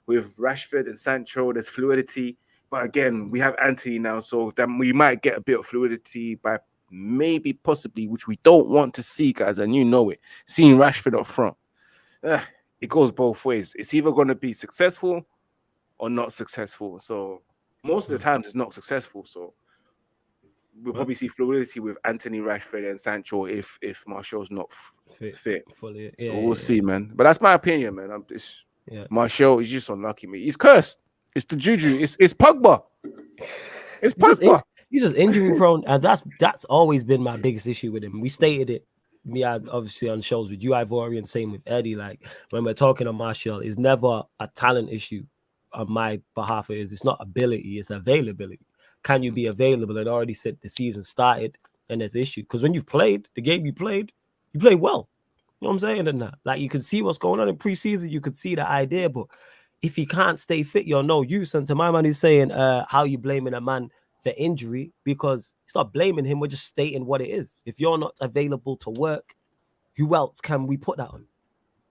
Rashford and Sancho. There's fluidity. But again, we have Antony now, so then we might get a bit of fluidity by maybe, possibly, which we don't want to see, guys, and you know it, seeing Rashford up front. It goes both ways. It's either going to be successful or not successful. So most of the time, it's not successful. So we'll probably see fluidity with Antony, Rashford, and Sancho if Martial's not fit. Fully. Yeah, so we'll see, man. But that's my opinion, man. Martial is just unlucky, me. He's cursed. It's the juju. It's Pogba. It's Pogba. He's just injury prone, and that's always been my biggest issue with him. We stated it. Me, obviously on shows with you, Ivorian, same with Eddie. Like, when we're talking on Martial, it's never a talent issue on my behalf. It's not ability, it's availability. Can you be available? And already said the season started and there's issue. Because when you've played the game, you played well. You know what I'm saying? And that, like, you can see what's going on in preseason, you could see the idea, but if he can't stay fit, you're no use. And to my man who's saying how you blaming a man for injury, because it's not blaming him, we're just stating what it is. If you're not available to work, who else can we put that on?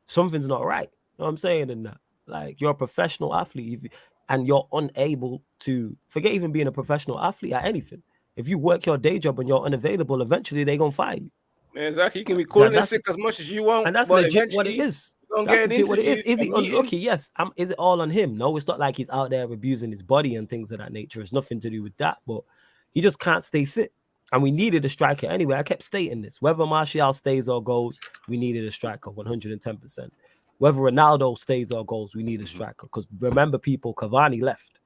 Something's not right. You know what I'm saying? And that, like, you're a professional athlete and you're unable to, forget even being a professional athlete at anything. If you work your day job and you're unavailable, eventually they're gonna fire you. Exactly. You can be calling in sick as much as you want, and that's legit what it is. That's legit what it is. Is he unlucky? Yes. Is it all on him? No, it's not like he's out there abusing his body and things of that nature. It's nothing to do with that, but he just can't stay fit. And we needed a striker anyway. I kept stating this. Whether Martial stays or goes, we needed a striker 110%. Whether Ronaldo stays or goes, we need a striker. Because remember, people, Cavani left.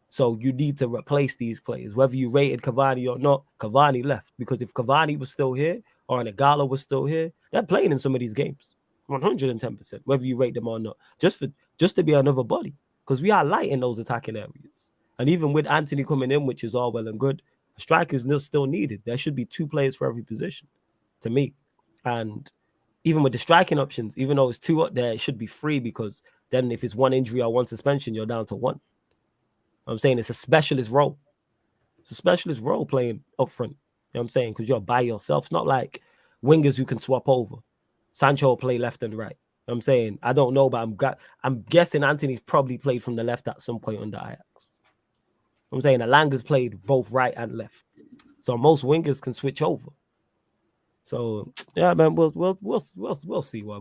So you need to replace these players. Whether you rated Cavani or not, Cavani left. Because if Cavani was still here or Nagala was still here, they're playing in some of these games. 110%, whether you rate them or not, just to be another body, because we are light in those attacking areas. And even with Antony coming in, which is all well and good, a striker is still needed. There should be 2 players for every position, to me. And even with the striking options, even though it's 2 up there, it should be 3, because then if it's 1 injury or 1 suspension, you're down to 1. I'm saying it's a specialist role. It's a specialist role playing up front. You know what I'm saying? Because you're by yourself. It's not like wingers who can swap over. Sancho will play left and right. You know what I'm saying? I don't know, but I'm guessing Antony's probably played from the left at some point under Ajax. You know what I'm saying? Alanga's played both right and left. So most wingers can switch over. So yeah, man, we'll see what's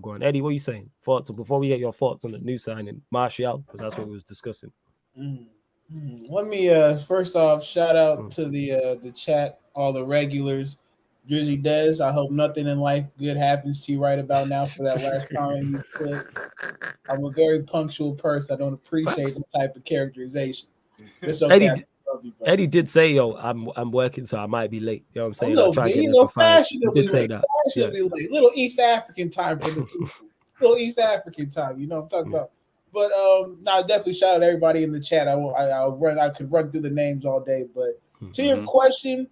going on. Eddie, what are you saying? Thoughts before we get your thoughts on the new signing, Martial, because that's what we was discussing. Let me first off shout out to the chat, all the regulars. Drizzy Dez, I hope nothing in life good happens to you right about now for that last comment you put. I'm a very punctual person. I don't appreciate that type of characterization. It's okay. Eddie did say, "Yo, I'm working, so I might be late." You know what I'm saying? Fashionably late. Little East African time for the people. Little East African time. You know what I'm talking about. But definitely shout out to everybody in the chat. I could run through the names all day. But to your question,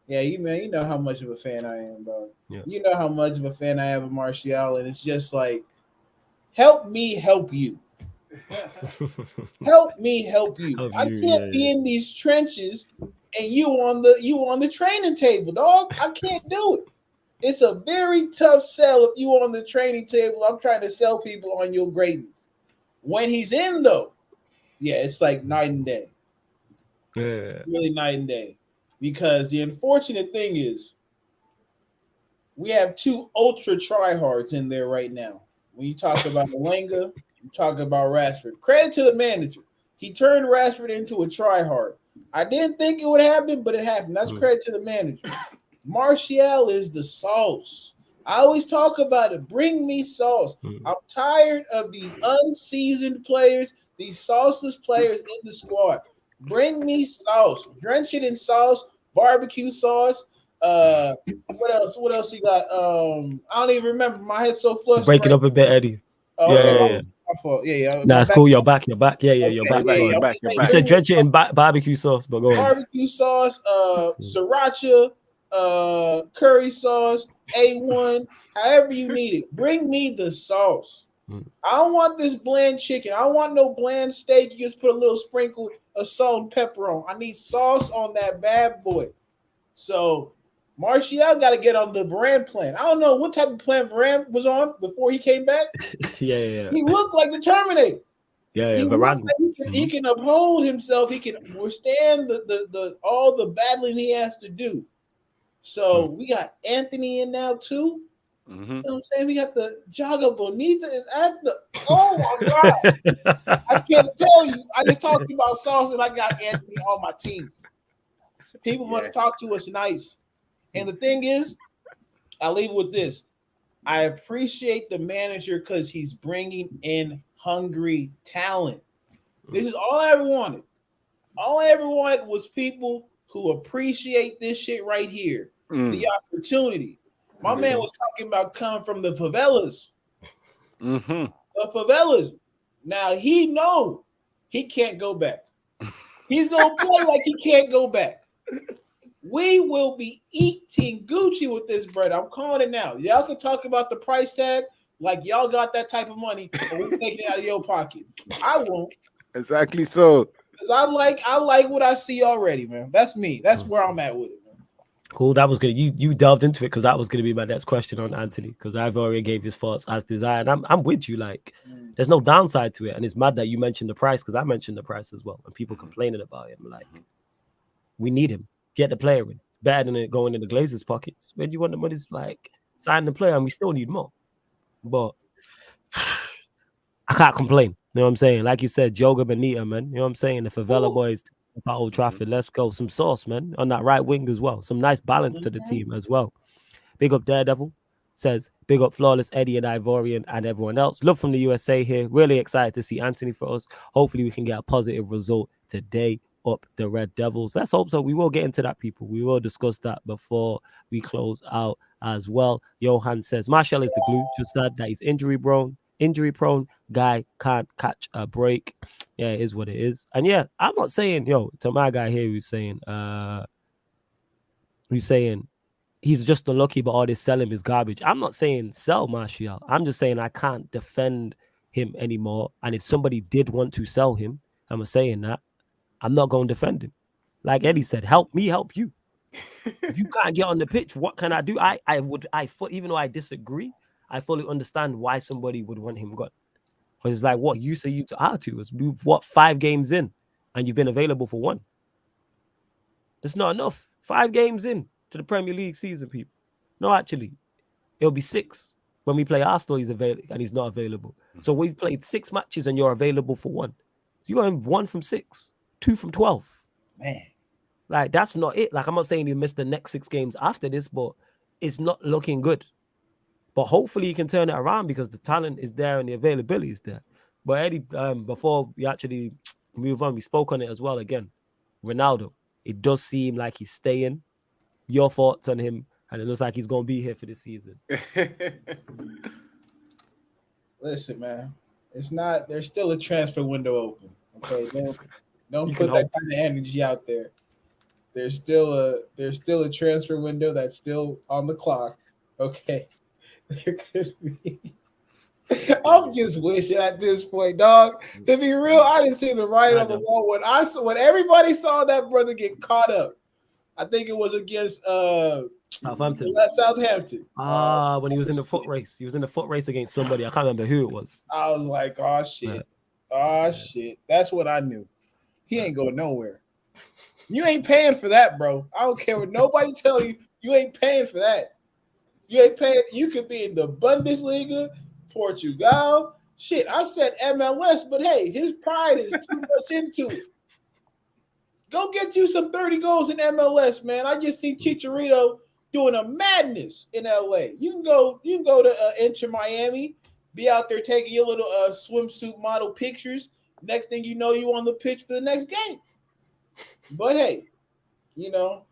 Yeah, you know how much of a fan I am, bro. Yeah. You know how much of a fan I am of Martial, and it's just like, help me help you. Help me help you. Help I you, can't be in these trenches and you on the training table, dog. I can't do it. It's a very tough sell if you on the training table. I'm trying to sell people on your greatness. When he's in though, yeah, it's like night and day. Yeah. Really night and day. Because the unfortunate thing is we have two ultra tryhards in there right now. When you talk about Malanga, you talk about Rashford. Credit to the manager. He turned Rashford into a tryhard. I didn't think it would happen, but it happened. That's credit to the manager. Martial is the sauce. I always talk about it. Bring me sauce. I'm tired of these unseasoned players, these sauceless players in the squad. Bring me sauce. Drench it in sauce, barbecue sauce. What else? What else you got? I don't even remember. My head's so flushed. Break it up a bit, Eddie. Oh, yeah, okay. yeah. My fault. Yeah. Nah, it's cool. You're back. You're back. Yeah, you're back. You're back. You said drench it in barbecue sauce, but go on. Barbecue sauce, sriracha, curry sauce, A1, however you need it. Bring me the sauce. I don't want this bland chicken. I don't want no bland steak. You just put a little sprinkle of salt and pepper on. I need sauce on that bad boy. So Martial got to get on the Varane plan. I don't know what type of plan Varane was on before he came back. Yeah. He looked like the Terminator. Yeah, Varane. Like he can uphold himself. He can withstand the all the battling he has to do. So we got Antony in now too. Mm-hmm. So I'm saying we got the Jaga Bonita is at the. Oh my god! I can't tell you. I just talked about sauce and I got Antony on my team. People must talk to us nice. And the thing is, I'll leave with this. I appreciate the manager because he's bringing in hungry talent. This is all I ever wanted. All I ever wanted was people who appreciate this shit right here. The opportunity. My man was talking about coming from the favelas. Mm-hmm. The favelas. Now he know he can't go back. He's gonna play like he can't go back. We will be eating Gucci with this bread. I'm calling it now. Y'all can talk about the price tag like y'all got that type of money, and we're taking it out of your pocket. I won't. Exactly so. Because I like what I see already, man. That's me. That's where I'm at with it, man. Cool. That was good. You delved into it because that was going to be my next question on Antony because I've already gave his thoughts as desired. I'm with you. Like, there's no downside to it, and it's mad that you mentioned the price because I mentioned the price as well, and people complaining about him. Like, we need him. Get the player in. It's better than it going in the Glazers' pockets. Where do you want the money? Like, sign the player, and we still need more. But I can't complain. You know what I'm saying? Like you said, Joga Bonita, man. You know what I'm saying? The favela boys at Old Trafford. Let's go. Some sauce, man, on that right wing as well. Some nice balance to the team as well. Big up Daredevil. Says, big up Flawless Eddie and Ivorian and everyone else. Love from the USA here. Really excited to see Antony for us. Hopefully we can get a positive result today up the Red Devils. Let's hope so. We will get into that, people. We will discuss that before we close out as well. Johan says, Martial is the glue. Just that he's injury prone. Guy can't catch a break. Yeah, it is what it is. And yeah, I'm not saying, to my guy here who's saying he's just unlucky, but all this selling is garbage. I'm not saying sell Martial. I'm just saying I can't defend him anymore. And if somebody did want to sell him, I'm saying that, I'm not going to defend him. Like Eddie said, help me help you. If you can't get on the pitch, what can I do? Even though I disagree, I fully understand why somebody would want him gone. Because it's like, what use are you to R2? It's 5 games in and you've been available for 1. That's not enough. 5 games in to the Premier League season, people. No, actually, it'll be 6 when we play Arsenal. He's available and he's not available. So we've played 6 matches and you're available for 1. So you're going 1 from 6, 2 from 12. Man, like that's not it. Like I'm not saying you missed the next 6 games after this, but it's not looking good. But hopefully you can turn it around because the talent is there and the availability is there. But Eddie, before we actually move on, we spoke on it as well again. Ronaldo, it does seem like he's staying. Your thoughts on him, and it looks like he's going to be here for this season. Listen, man, it's not. There's still a transfer window open. Okay, don't put that kind of energy out there. there's still a transfer window that's still on the clock. Okay, there could be. I'm just wishing at this point, dog. To be real, I didn't see the writing on the wall when everybody saw that brother get caught up. I think it was against Southampton. Southampton. When he was in the foot race. He was in the foot race against somebody. I can't remember who it was. I was like, oh shit. Shit. That's what I knew. He ain't going nowhere. You ain't paying for that, bro. I don't care what nobody tell you. You ain't paying for that. You ain't paying. You could be in the Bundesliga, Portugal. Shit, I said MLS, but hey, his pride is too much into it. Go get you some 30 goals in MLS, man. I just see Chicharito doing a madness in LA. You can go to Inter Miami, be out there taking your little swimsuit model pictures. Next thing you know, you on the pitch for the next game. But hey,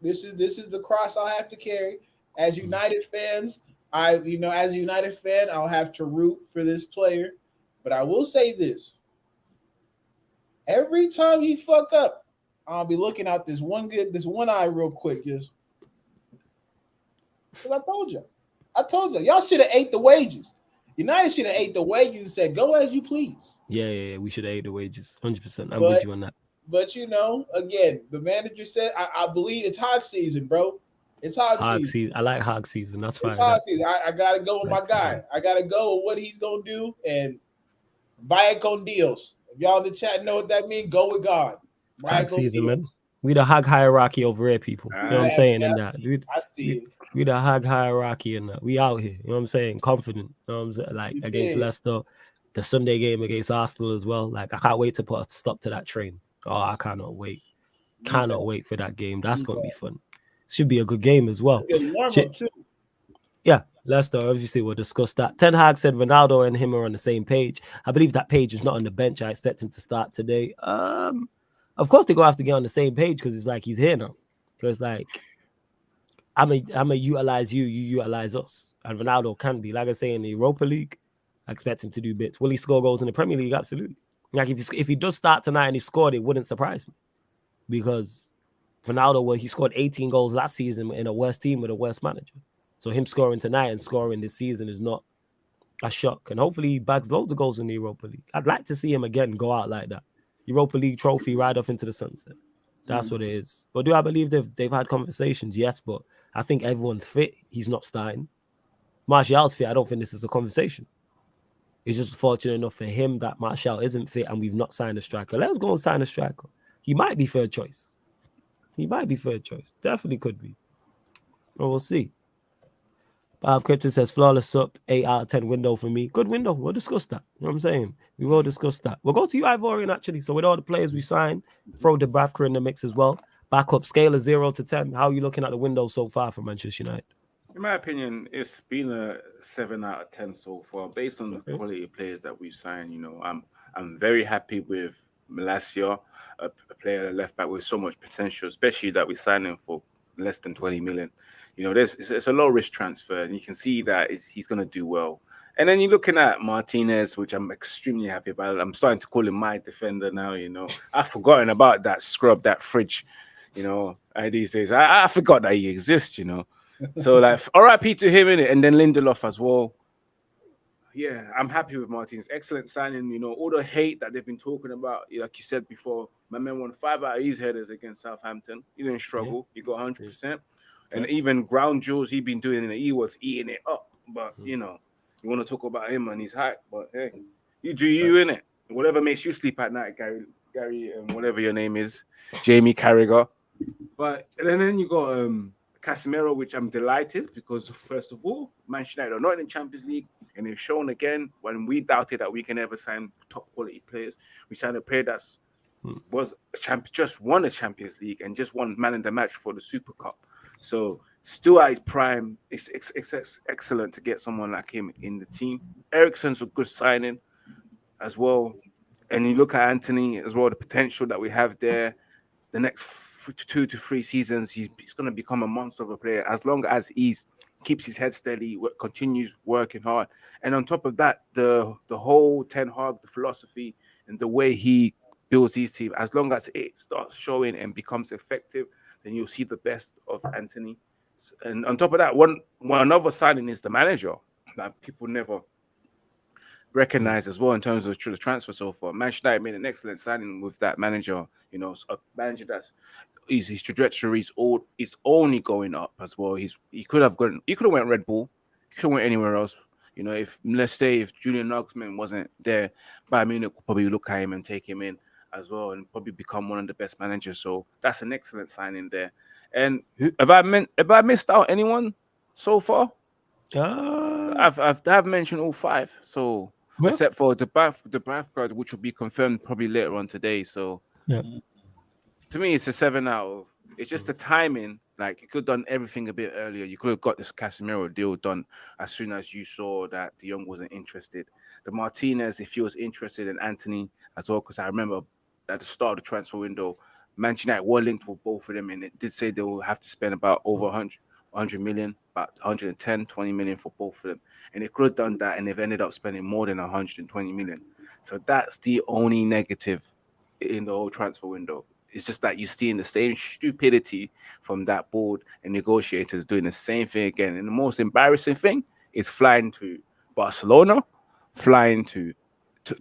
this is the cross I'll have to carry as United fans. As a United fan, I'll have to root for this player. But I will say this: every time he fuck up, I'll be looking out this one eye real quick. Just I told you, y'all should have ate the wages. United should have ate the wages and said, "Go as you please." Yeah, we should have ate the wages. 100%. I'm with you on that. But again, the manager said, I believe it's hog season, bro. It's hog season. I like hog season. That's fine. It's hog season. I gotta go with my guy. I gotta go with what he's gonna do and vaya con Dios. If y'all in the chat know what that means, go with God. Hog season, man. We the hog hierarchy over here, people. You know what I'm saying? In that, dude. I see it. We the hog hierarchy in that. We out here. You know what I'm saying? Confident. You know what I'm saying? Like against Leicester, the Sunday game against Arsenal as well. Like I can't wait to put a stop to that train. Oh, I cannot wait. Cannot wait for that game. That's gonna be fun. Should be a good game as well. Yeah, Leicester, obviously we'll discuss that. Ten Hag said Ronaldo and him are on the same page. I believe that page is not on the bench. I expect him to start today. Of course they're gonna have to get on the same page because it's like he's here now. Because like I'm a utilize you utilize us. And Ronaldo can be, like I say, in the Europa League, I expect him to do bits. Will he score goals in the Premier League? Absolutely. Like if he does start tonight and he scored, it wouldn't surprise me. Because Ronaldo, he scored 18 goals last season in a worse team with a worse manager. So him scoring tonight and scoring this season is not a shock. And hopefully he bags loads of goals in the Europa League. I'd like to see him again go out like that. Europa League trophy right off into the sunset. That's what it is. But do I believe they've had conversations? Yes, but I think everyone's fit. He's not starting. Martial's fit. I don't think this is a conversation. It's just fortunate enough for him that Martial isn't fit and we've not signed a striker. Let's go and sign a striker. He might be third choice. Definitely could be. But we'll see. Crypto says flawless up, 8 out of 10 window for me. Good window. We'll discuss that. You know what I'm saying? We will discuss that. We'll go to you, Ivorian, actually. So with all the players we signed, throw Dubravka in the mix as well. Back up, scale of 0 to 10. How are you looking at the window so far for Manchester United? In my opinion, it's been a 7 out of 10 so far, based on the quality of players that we've signed. I'm very happy with Malacia, a player left back with so much potential, especially that we signed him for less than 20 million. It's a low risk transfer, and you can see that he's going to do well. And then you're looking at Martinez, which I'm extremely happy about. I'm starting to call him my defender now. I've forgotten about that scrub, that fridge. These days I forgot that he exists. So like, RIP to him in it, and then Lindelof as well. Yeah, I'm happy with Martinez. Excellent signing. All the hate that they've been talking about, like you said before, my man won 5 out of his headers against Southampton. He didn't struggle. He got 100%. And even ground duels he been doing, he was eating it up. But, you want to talk about him and his height. But, hey, you do you, in it. Whatever makes you sleep at night, Gary, whatever your name is, Jamie Carragher. But and then you got Casemiro, which I'm delighted because, first of all, Manchester United are not in the Champions League, and they've shown again when we doubted that we can ever sign top quality players. We signed a player that was a just won a Champions League and just won man in the match for the Super Cup. So still at his prime, it's excellent to get someone like him in the team. Eriksen's a good signing as well. And you look at Antony as well, the potential that we have there. The next 2 to 3 seasons, he's going to become a monster of a player as long as he keeps his head steady, continues working hard. And on top of that, the whole Ten Hag, the philosophy and the way he builds his team, as long as it starts showing and becomes effective, then you'll see the best of Antony. And on top of that, one another signing is the manager that people never recognize as well in terms of the transfer so far. Manchester United made an excellent signing with that manager. You know, a manager that's his trajectory is only going up as well. He could have went Red Bull, he could have went anywhere else. You know, if let's say if Julian Nagelsmann wasn't there, Bayern Munich would probably look at him and take him in as well, and probably become one of the best managers. So that's an excellent signing there. And have I missed out anyone so far? I've mentioned all five. So except for the Bath, which will be confirmed probably later on today. So to me, it's a 7 out of. It's just the timing. Like, you could have done everything a bit earlier. You could have got this Casemiro deal done as soon as you saw that De Jong wasn't interested. The Martinez, if he was interested in Antony as well, because I remember at the start of the transfer window, Manchester United were linked with both of them, and it did say they will have to spend about over 100 million, about 110, 20 million for both of them. And they could have done that, and they've ended up spending more than 120 million. So that's the only negative in the whole transfer window. It's just that you're seeing the same stupidity from that board and negotiators doing the same thing again. And the most embarrassing thing is flying to Barcelona, flying to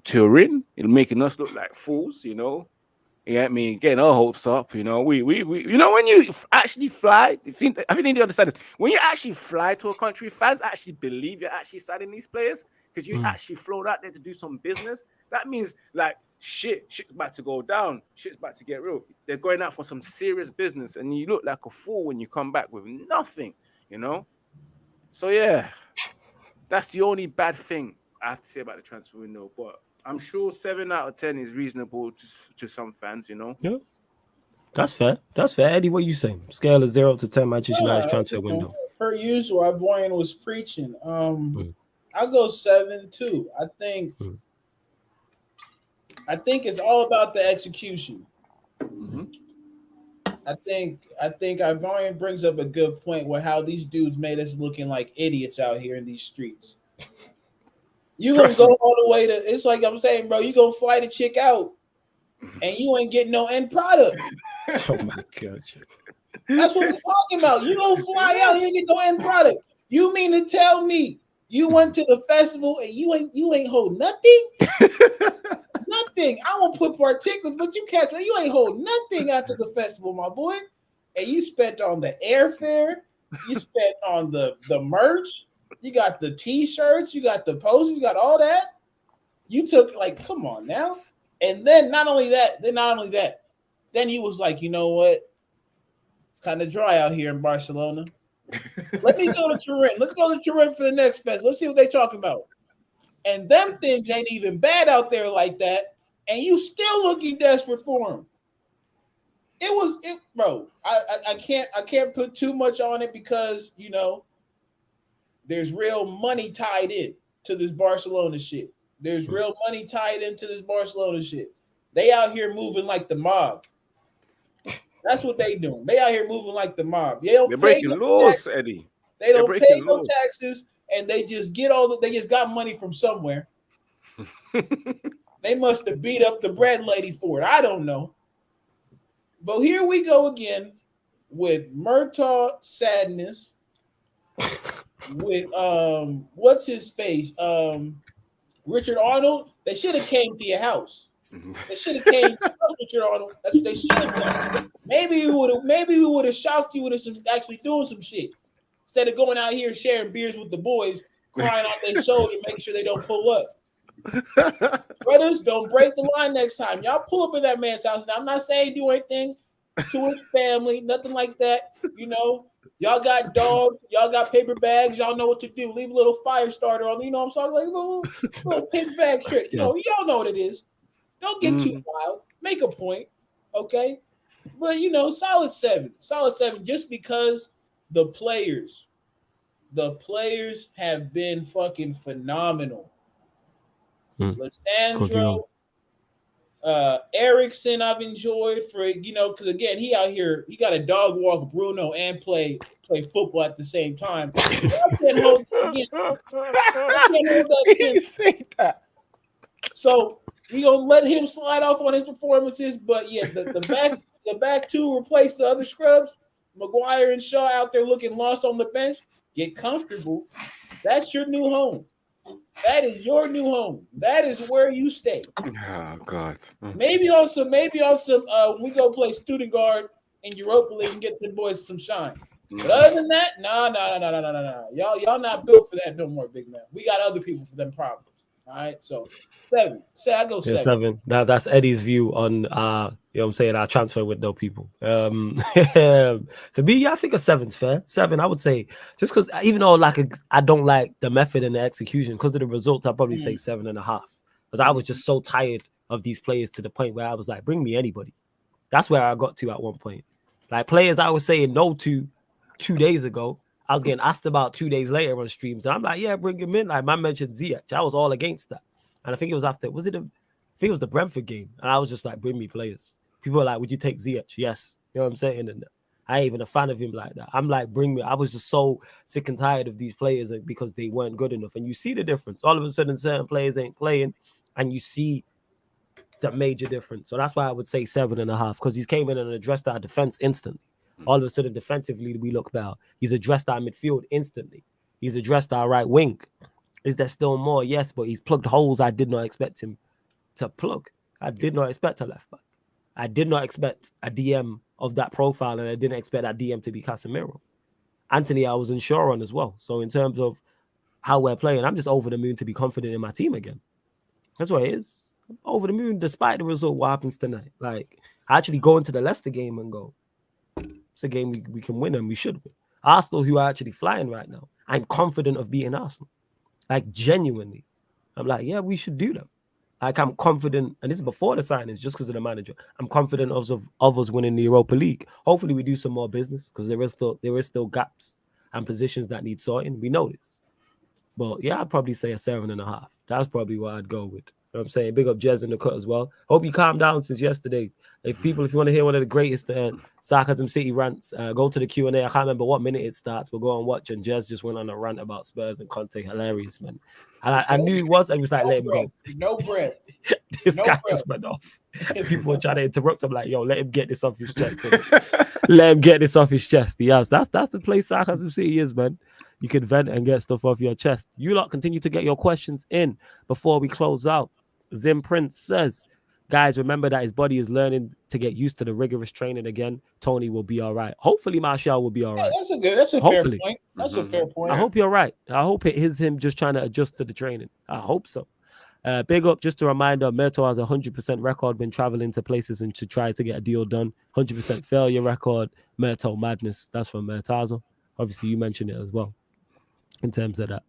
Turin, and making us look like fools, you know. You get me? Getting our hopes up, you know. We you know, when you actually fly, I think you understand this. When you actually fly to a country, fans actually believe you're actually signing these players because you actually flown out there to do some business. That means like shit's about to go down, shit's about to get real. They're going out for some serious business, and you look like a fool when you come back with nothing, you know. So yeah, that's the only bad thing I have to say about the transfer window. But I'm sure 7 out of 10 is reasonable to some fans, you know. Yeah, that's fair. That's fair. Eddie, what you saying? Scale of 0 to 10, Manchester United's transfer window. Per usual, Avoyan was preaching. I'll go 7 too. I think it's all about the execution. Mm-hmm. I think Ivorian brings up a good point with how these dudes made us looking like idiots out here in these streets. You gonna go all the way to, it's like I'm saying, bro, you gonna fly the chick out and you ain't getting no end product. Oh my God. That's what we're talking about. You gonna fly out, you ain't get no end product. You mean to tell me you went to the festival and you ain't hold nothing? Nothing. I won't put particulars, but you catch me. You ain't hold nothing after the festival, my boy. And you spent on the airfare, you spent on the merch, you got the t-shirts, you got the posters, you got all that. You took, like, come on now. And then not only that, then he was like, you know what? It's kind of dry out here in Barcelona. Let me go to Turin. Let's go to Turin for the next fest. Let's see what they talking about. And them things ain't even bad out there like that. And you still looking desperate for him. Bro. I can't put too much on it because, you know, there's real money tied in to this Barcelona shit. There's real money tied into this Barcelona shit. They out here moving like the mob. That's what they doing. They out here moving like the mob. They're breaking laws, Eddie. They don't pay no taxes, and they just they just got money from somewhere. They must have beat up the bread lady for it. I don't know. But here we go again with Murtaugh sadness. With what's his face? Richard Arnold. They should have came to your house. They should have came to Richard Arnold. That's what they should have done. Maybe we would have shocked you with actually doing some shit. Instead of going out here sharing beers with the boys, crying on their shoulder, making sure they don't pull up. Brothers, don't break the line next time. Y'all pull up in that man's house. Now, I'm not saying do anything to his family, nothing like that. You know, y'all got dogs, y'all got paper bags, y'all know what to do. Leave a little fire starter on, you know what I'm talking, like a little paper bag trick. You know, y'all know what it is. Don't get too wild. Make a point, okay? But, you know, solid 7 just because the players have been fucking phenomenal. Lissandro, Ericsson, I've enjoyed for, you know, because again, he out here, he got a dog walk Bruno and play football at the same time. I can't hold that against. So we gonna let him slide off on his performances, but yeah, the back the back two replace the other scrubs. Maguire and Shaw out there looking lost on the bench. Get comfortable. That's your new home. That is your new home. That is where you stay. Oh God. Maybe on some. We go play student guard in Europa League and get the boys some shine. But other than that, no. Y'all not built for that no more, big man. We got other people for them problems. All right, so 7. Say I go 7. 7. Now that's Eddie's view on you know what I'm saying, our transfer window people. For me, I think a 7's fair. 7, I would say, just because even though I don't like the method and the execution because of the results, I'd probably say 7.5. Because I was just so tired of these players to the point where I was like, bring me anybody. That's where I got to at one point. Like players I was saying no to 2 days ago, I was getting asked about 2 days later on streams, and I'm like, yeah, bring him in. Like man mentioned Ziyech, I was all against that, and I think it was after I think it was the Brentford game, and I was just like, bring me players. People were like, would you take Ziyech? Yes, you know what I'm saying. And I ain't even a fan of him like that. I'm like, bring me. I was just so sick and tired of these players because they weren't good enough, and you see the difference. All of a sudden, certain players ain't playing, and you see the major difference. So that's why I would say 7.5 because he came in and addressed our defense instantly. All of a sudden, defensively, we look better. He's addressed our midfield instantly. He's addressed our right wing. Is there still more? Yes, but he's plugged holes I did not expect him to plug. I did not expect a left back. I did not expect a DM of that profile, and I didn't expect that DM to be Casemiro. Antony, I was unsure on as well. So in terms of how we're playing, I'm just over the moon to be confident in my team again. That's what it is. I'm over the moon despite the result, what happens tonight. Like, I actually go into the Leicester game and go, it's a game we can win and we should win. Arsenal, who are actually flying right now, I'm confident of beating Arsenal. Like, genuinely. I'm like, yeah, we should do them. Like, I'm confident, and this is before the signings, just because of the manager. I'm confident of us winning the Europa League. Hopefully, we do some more business, because there is still gaps and positions that need sorting. We know this. But, yeah, I'd probably say a 7.5. That's probably what I'd go with. You know what I'm saying? Big up Jez in the cut as well. Hope you calmed down since yesterday. If you want to hear one of the greatest Sarcasm City rants, go to the Q&A. I can't remember what minute it starts, but go and watch. And Jez just went on a rant about Spurs and Conte. Hilarious, man. And I knew he was. I was like, let him go. No bread. This guy just went off. People were trying to interrupt him, like, yo, let him get this off his chest. Let him get this off his chest. Yes, that's the place Sarcasm City is, man. You can vent and get stuff off your chest. You lot continue to get your questions in before we close out. Zim Prince says, guys, remember that his body is learning to get used to the rigorous training again. Tony will be all right. Hopefully, Martial will be all right. Yeah, that's a fair point. That's a fair point. I hope you're right. I hope it is him just trying to adjust to the training. I hope so. Big up, just a reminder, Merto has a 100% record when traveling to places and to try to get a deal done. 100% failure record. Merto madness. That's from Mertazo. Obviously, you mentioned it as well in terms of that.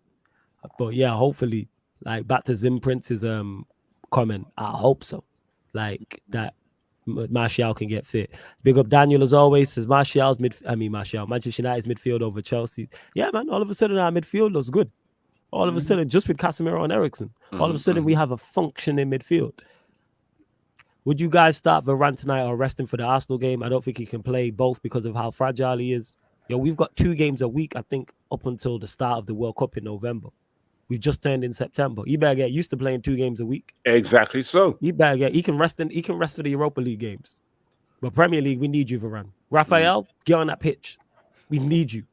But yeah, hopefully, like back to Zim Prince's comment, I hope so. Like that Martial can get fit. Big up Daniel as always, says Manchester United's midfield over Chelsea. Yeah, man, all of a sudden our midfield looks good. All of a sudden, just with Casemiro and Eriksen, all of a sudden we have a functioning midfield. Would you guys start Varane tonight or rest him for the Arsenal game? I don't think he can play both because of how fragile he is. Yo, we've got 2 games a week, I think, up until the start of the World Cup in November. We've just turned in September. You better get used to playing 2 games a week. Exactly so. He can rest for the Europa League games. But Premier League, we need you, Varane. Raphael, get on that pitch. We need you.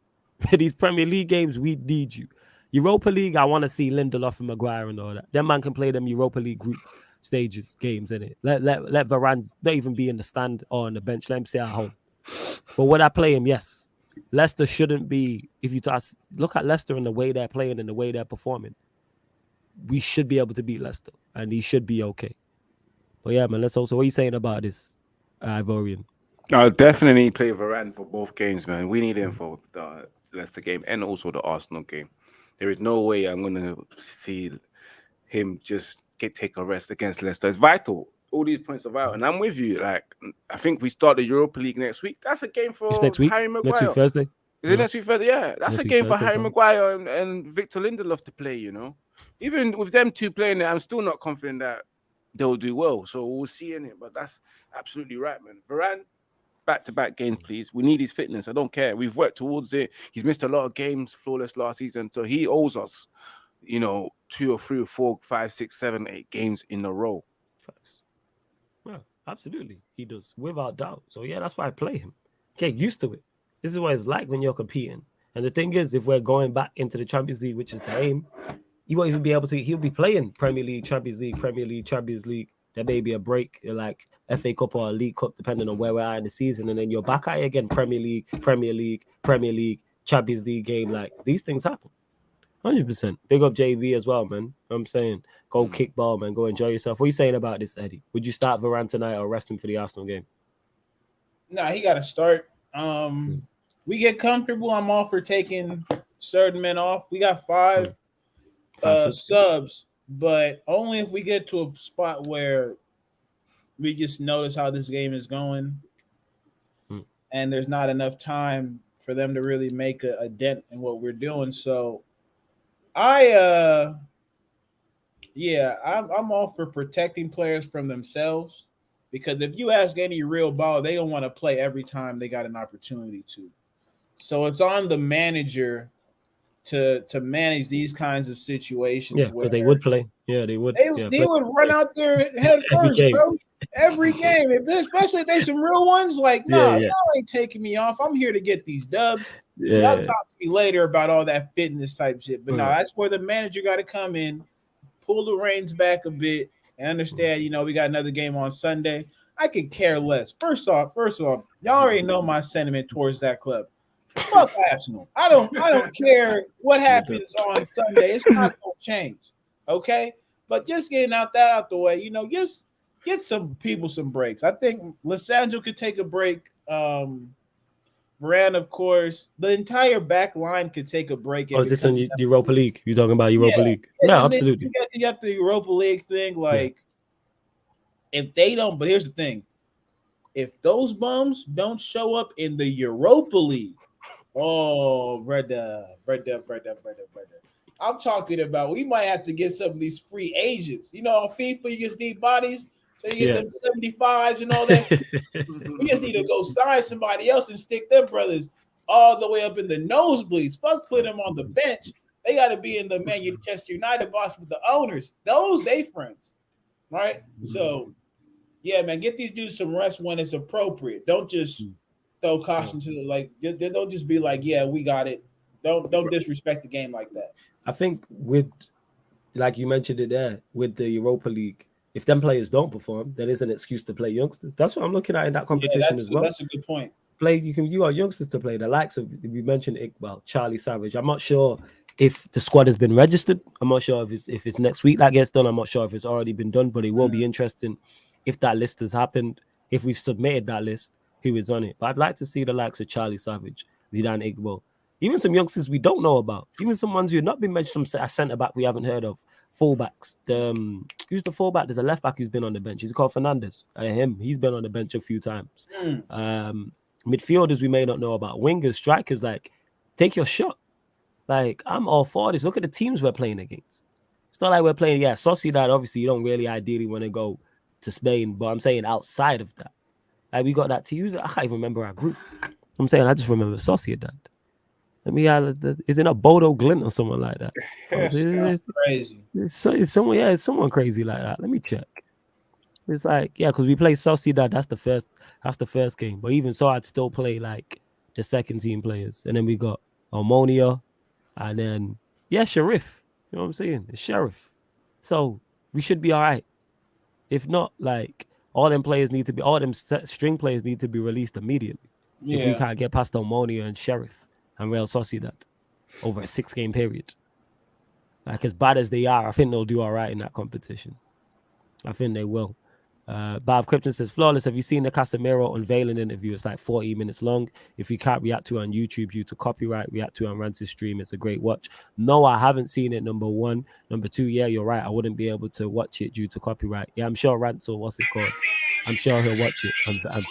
For these Premier League games, we need you. Europa League, I want to see Lindelof and Maguire and all that. Them man can play them Europa League group stages games, innit? Let Varane not even be in the stand or on the bench. Let him stay at home. But would I play him? Yes. Leicester shouldn't be, if you look at Leicester and the way they're playing and the way they're performing, we should be able to beat Leicester and he should be okay. But yeah, man, let's also, what are you saying about this, Ivorian? I'll definitely play Varane for both games, man. We need him for the Leicester game and also the Arsenal game. There is no way I'm going to see him just take a rest against Leicester. It's vital. All these points are vital. And I'm with you. Like, I think we start the Europa League next week. That's a game for Harry Maguire. Next week, Thursday? Is it next week, Thursday? Yeah. That's a game for Harry Maguire and Victor Lindelof to play, you know. Even with them two playing it, I'm still not confident that they'll do well. So we'll see in it. But that's absolutely right, man. Varane, back-to-back games, please. We need his fitness. I don't care. We've worked towards it. He's missed a lot of games, flawless last season. So he owes us, 2 or 3 or 4, 5, 6, 7, 8 games in a row. Well, Absolutely, he does, without doubt. So yeah, that's why I play him. Get used to it. This is what it's like when you're competing. And the thing is, if we're going back into the Champions League, which is the aim, he won't even be able to. He'll be playing Premier League, Champions League, Premier League, Champions League. There may be a break, like FA Cup or a League Cup, depending on where we're at in the season, and then you're back at it again. Premier League, Premier League, Premier League, Champions League game. Like these things happen. 100%. Big up JB as well, man. You know what I'm saying, go kick ball, man. Go enjoy yourself. What are you saying about this, Eddie? Would you start Varane tonight or rest him for the Arsenal game? Nah, he got to start. We get comfortable. I'm all for taking certain men off. We got five subs, but only if we get to a spot where we just notice how this game is going, and there's not enough time for them to really make a dent in what we're doing. So, I'm all for protecting players from themselves, because if you ask any real ball, they don't want to play every time they got an opportunity to. So it's on the manager to manage these kinds of situations. Yeah, because they would play. Yeah, they would. They would run out there head first, bro. Every game, especially if there's some real ones. Like, y'all ain't taking me off. I'm here to get these dubs. Yeah. Y'all talk to me later about all that fitness type shit. But no, that's where the manager got to come in, pull the reins back a bit, and understand. We got another game on Sunday. I could care less. First off, y'all already know my sentiment towards that club. Fuck Arsenal. I don't care what happens on Sunday. It's not gonna change. Okay? But just getting out the way, just get some people some breaks. I think Lissandro could take a break. Varane, of course. The entire back line could take a break. Is this on Europa League? You talking about Europa League? Yeah, absolutely. You got the Europa League thing. Like, if they don't, but here's the thing. If those bums don't show up in the Europa League, brother. I'm talking about we might have to get some of these free agents. On FIFA, you just need bodies. So you get them 75s and all that. We just need to go sign somebody else and stick them brothers all the way up in the nosebleeds. Fuck put them on the bench. They got to be in the Manchester United box with the owners. Those they friends. Right? So, yeah, man, get these dudes some rest when it's appropriate. Don't just throw caution to don't just be like, yeah, we got it. Don't disrespect the game like that. I think with, like you mentioned it there, with the Europa League, if them players don't perform, there is an excuse to play youngsters. That's what I'm looking at in that competition as well. That's a good point. You got youngsters to play. The likes of, you mentioned Iqbal, Charlie Savage. I'm not sure if the squad has been registered. I'm not sure if it's next week that gets done. I'm not sure if it's already been done, but it will be interesting if that list has happened, if we've submitted that list, who is on it. But I'd like to see the likes of Charlie Savage, Zidane Iqbal, even some youngsters we don't know about, even some ones who have not been mentioned, some centre back we haven't heard of, fullbacks. Who's the fullback? There's a left back who's been on the bench. He's called Fernandez. He's been on the bench a few times. Midfielders we may not know about. Wingers, strikers, like, take your shot. Like, I'm all for this. Look at the teams we're playing against. It's not like we're playing, Sociedad, obviously, you don't really ideally want to go to Spain, but I'm saying outside of that. Like, we got that team. I can't even remember our group. I'm saying I just remember Sociedad. Is it not Bodo Glint or someone like that? It's crazy. It's someone crazy like that. Let me check. It's like, because we play Sociedad. That's the first game. But even so, I'd still play like the second team players. And then we got Omonia, and then Sheriff. You know what I'm saying? It's Sheriff. So we should be all right. If not, like, all them string players need to be released immediately. Yeah. If we can't get past Omonia and Sheriff and Real Sociedad over a 6-game period. Like, as bad as they are, I think they'll do all right in that competition. I think they will. Bob Krypton says, Flawless, have you seen the Casemiro unveiling interview? It's like 40 minutes long. If you can't react to it on YouTube due to copyright, react to it on Rance's stream. It's a great watch. No, I haven't seen it, number one. Number two, you're right. I wouldn't be able to watch it due to copyright. Yeah, I'm sure Rance will, I'm sure he'll watch it.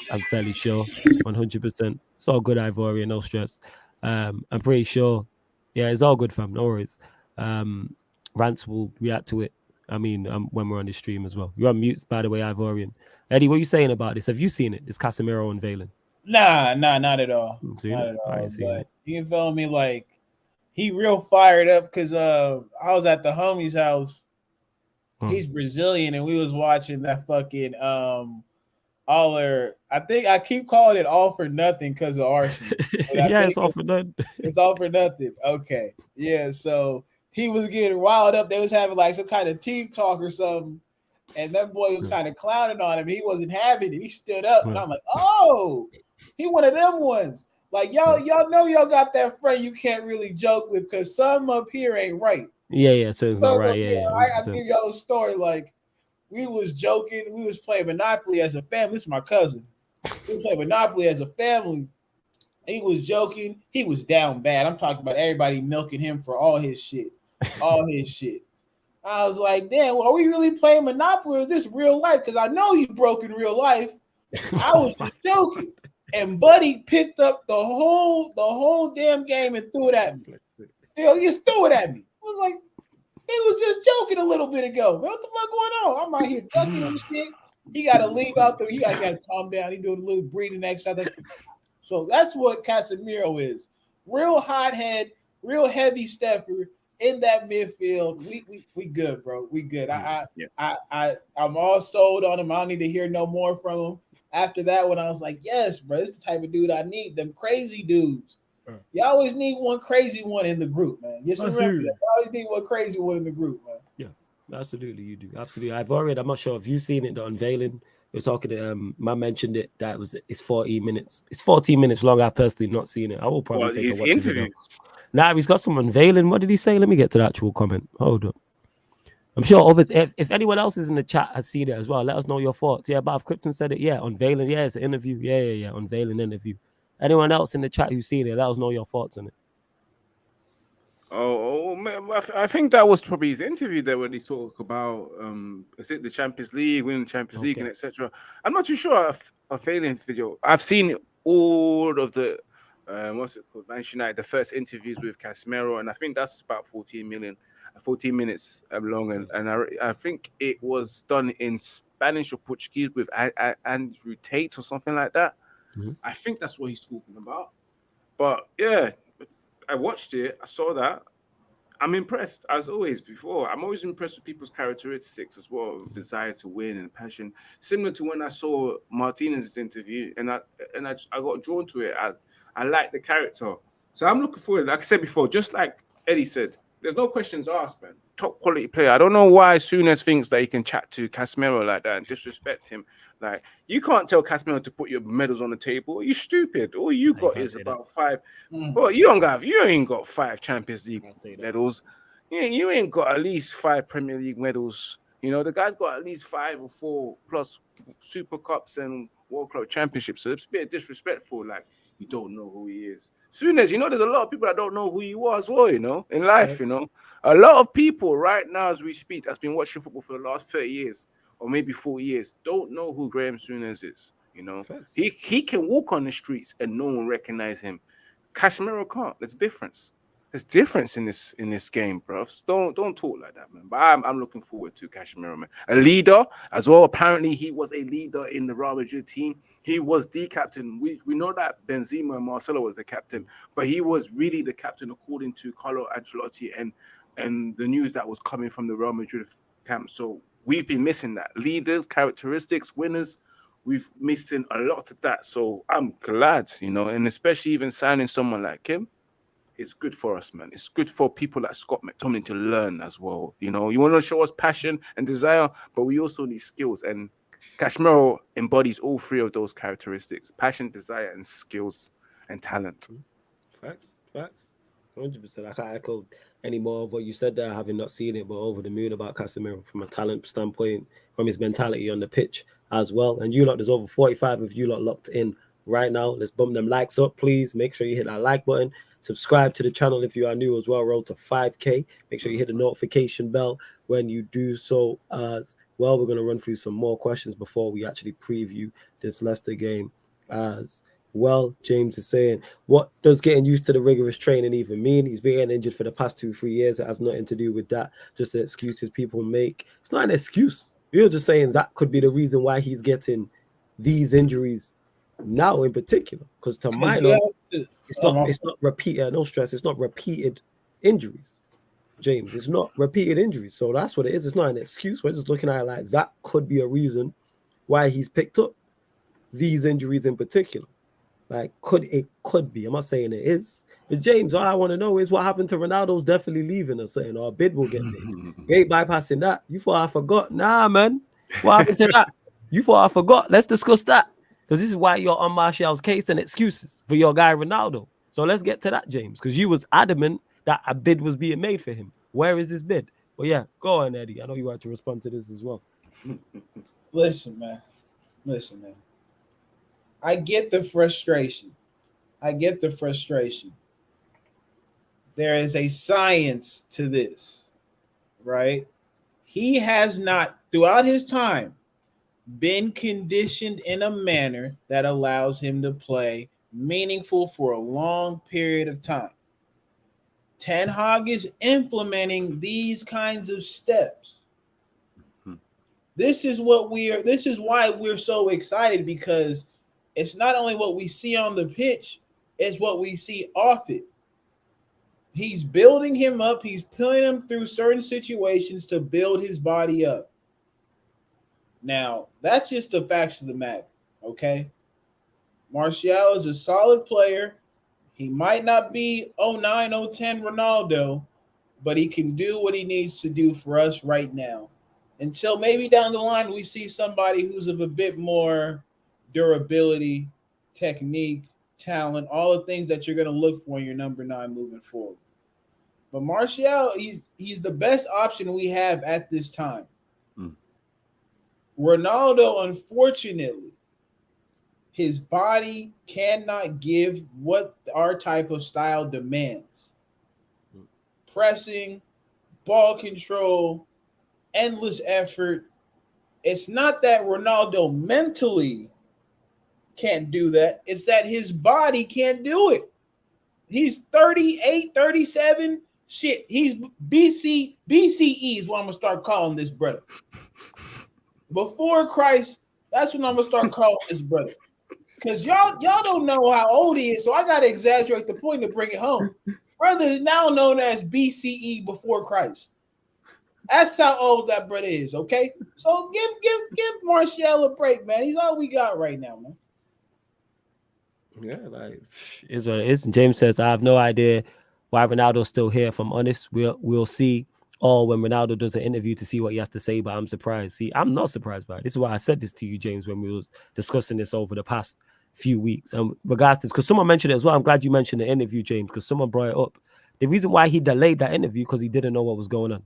I'm fairly sure, 100%. It's all good, Ivorian, no stress. I'm pretty sure. Yeah, it's all good, fam. No worries. Rance will react to it. I mean, when we're on the stream as well. You're on mute, by the way, Ivorian. Eddie, what are you saying about this? Have you seen it? This Casemiro unveiling? Nah, not at all. Not at all. But you feel me? Like, he real fired up because I was at the homie's house. He's Brazilian, and we was watching that fucking I think I keep calling it all for nothing because of Arsenal. Yeah, it's all for none. It's all for nothing. Okay. Yeah, so he was getting riled up. They was having like some kind of team talk or something. And that boy was kind of clowning on him. He wasn't having it. He stood up. And I'm like, oh, he one of them ones. Like, y'all know y'all got that friend you can't really joke with because some up here ain't right. Yeah, so it's not right. Yeah. I give y'all a story. Like, we was joking. We was playing Monopoly as a family. This is my cousin. We played Monopoly as a family. He was joking. He was down bad. I'm talking about everybody milking him for all his shit. All his shit. I was like, damn, well, are we really playing Monopoly or is this real life? Because I know you broke in real life. I was just joking. And Buddy picked up the whole damn game and threw it at me. He just threw it at me. I was like, he was just joking a little bit ago. What the fuck going on? I'm out here ducking and shit. He got to leave out there. He got to calm down. He doing a little breathing exercise. So that's what Casemiro is. Real hothead, real heavy stepper in that midfield. We good, bro. We good. I'm all sold on him. I don't need to hear no more from him. After that, when I was like, yes, bro, this is the type of dude I need. Them crazy dudes. You always need one crazy one in the group, man. Just remember that. You always need one crazy one in the group, man. Yeah, absolutely, you do. Absolutely. I'm not sure if you've seen it, the unveiling. You're talking to man mentioned it that it's 14 minutes. It's 14 minutes long. I've personally not seen it. I will probably take a watch interview. Nah, he's got some unveiling. What did he say? Let me get to the actual comment. Hold up. I'm sure if anyone else is in the chat has seen it as well, let us know your thoughts. Yeah, but if Krypton said it, yeah, unveiling, yeah, it's an interview. Yeah, unveiling interview. Anyone else in the chat who's seen it, let us know your thoughts on it. Oh man, I think that was probably his interview there when he talked about is it the Champions League, winning the Champions League and etc. I'm not too sure a failing video. I've seen all of the what's it called, Manchester United, the first interviews with Casemiro, and I think that's about 14 minutes long, and I think it was done in Spanish or Portuguese with Andrew Tate or something like that. I think that's what he's talking about. But yeah, I watched it. I saw that. I'm impressed, as always before. I'm always impressed with people's characteristics as well, desire to win and passion. Similar to when I saw Martinez's interview, and I got drawn to it. I like the character. So I'm looking forward. Like I said before, just like Eddie said, there's no questions asked, man. Top quality player. I don't know why Souness thinks that he can chat to Casemiro like that and disrespect him. Like, you can't tell Casemiro to put your medals on the table. Are you stupid? All you got is about 5. Well, you ain't got 5 Champions League medals. You ain't got at least 5 Premier League medals. You know, the guy's got at least 5 or 4 plus Super Cups and World Club Championships. So it's a bit disrespectful. Like, you don't know who he is. Souness, you know, there's a lot of people that don't know who you are as well, you know, in life, you know. A lot of people right now as we speak that's been watching football for the last 30 years or maybe 40 years don't know who Graham Souness is, you know. He can walk on the streets and no one recognize him. Casemiro can't. There's a difference. There's difference in this game, bro. Don't talk like that, man. But I'm looking forward to Casemiro, man. A leader as well. Apparently, he was a leader in the Real Madrid team. He was the captain. We know that Benzema and Marcelo was the captain, but he was really the captain according to Carlo Ancelotti and the news that was coming from the Real Madrid camp. So we've been missing that. Leaders, characteristics, winners. We've missing a lot of that. So I'm glad, you know, and especially even signing someone like him. It's good for us, man. It's good for people like Scott McTominay to learn as well. You know, you want to show us passion and desire, but we also need skills. And Casemiro embodies all 3 of those characteristics: passion, desire, and skills and talent. Facts. 100%. I can't echo any more of what you said there, having not seen it, but over the moon about Casemiro from a talent standpoint, from his mentality on the pitch as well. And you lot, there's over 45 of you lot locked in right now. Let's bump them likes up, please. Make sure you hit that like button. Subscribe to the channel if you are new as well. Roll to 5K. Make sure you hit the notification bell when you do so as well. We're going to run through some more questions before we actually preview this Leicester game as well. James is saying, what does getting used to the rigorous training even mean? He's been getting injured for the past 2-3 years. It has nothing to do with that. Just the excuses people make. It's not an excuse. You're just saying that could be the reason why he's getting these injuries now in particular, because to my knowledge, it's not repeated, no stress, it's not repeated injuries, James. It's not repeated injuries. So that's what it is. It's not an excuse. We're just looking at it like that could be a reason why he's picked up these injuries in particular. Like, could be. I'm not saying it is. But James, all I want to know is what happened to Ronaldo's definitely leaving or saying, or a bid will get made. You ain't bypassing that. You thought I forgot. Nah, man. What happened to that? You thought I forgot. Let's discuss that. Because this is why you're on Martial's case and excuses for your guy Ronaldo. So let's get to that, James. Because you was adamant that a bid was being made for him. Where is this bid? But yeah, go on, Eddie. I know you had to respond to this as well. Listen, man. I get the frustration. There is a science to this, right? He has not, throughout his time, been conditioned in a manner that allows him to play meaningful for a long period of time. Ten Hag is implementing these kinds of steps. This is why we're so excited, because it's not only what we see on the pitch, it's what we see off it. He's building him up. He's putting him through certain situations to build his body up. Now, that's just the facts of the matter, okay? Martial is a solid player. He might not be 09, 010 Ronaldo, but he can do what he needs to do for us right now. Until maybe down the line we see somebody who's of a bit more durability, technique, talent, all the things that you're going to look for in your number 9 moving forward. But Martial, he's the best option we have at this time. Ronaldo, unfortunately, his body cannot give what our type of style demands. Pressing, ball control, endless effort. It's not that Ronaldo mentally can't do that. It's that his body can't do it. He's 38, 37. Shit, he's BCE is what I'm going to start calling this brother. Before Christ, that's when I'm going to start calling this brother. Because y'all don't know how old he is, so I got to exaggerate the point to bring it home. Brother is now known as BCE before Christ. That's how old that brother is, okay? So give Martial a break, man. He's all we got right now, man. Yeah, like, it's what it is. And James says, I have no idea why Ronaldo's still here. If I'm honest, we'll see all when Ronaldo does an interview to see what he has to say, but I'm surprised. See, I'm not surprised by it. This is why I said this to you, James, when we was discussing this over the past few weeks. And regards to this, because someone mentioned it as well. I'm glad you mentioned the interview, James, because someone brought it up. The reason why he delayed that interview because he didn't know what was going on.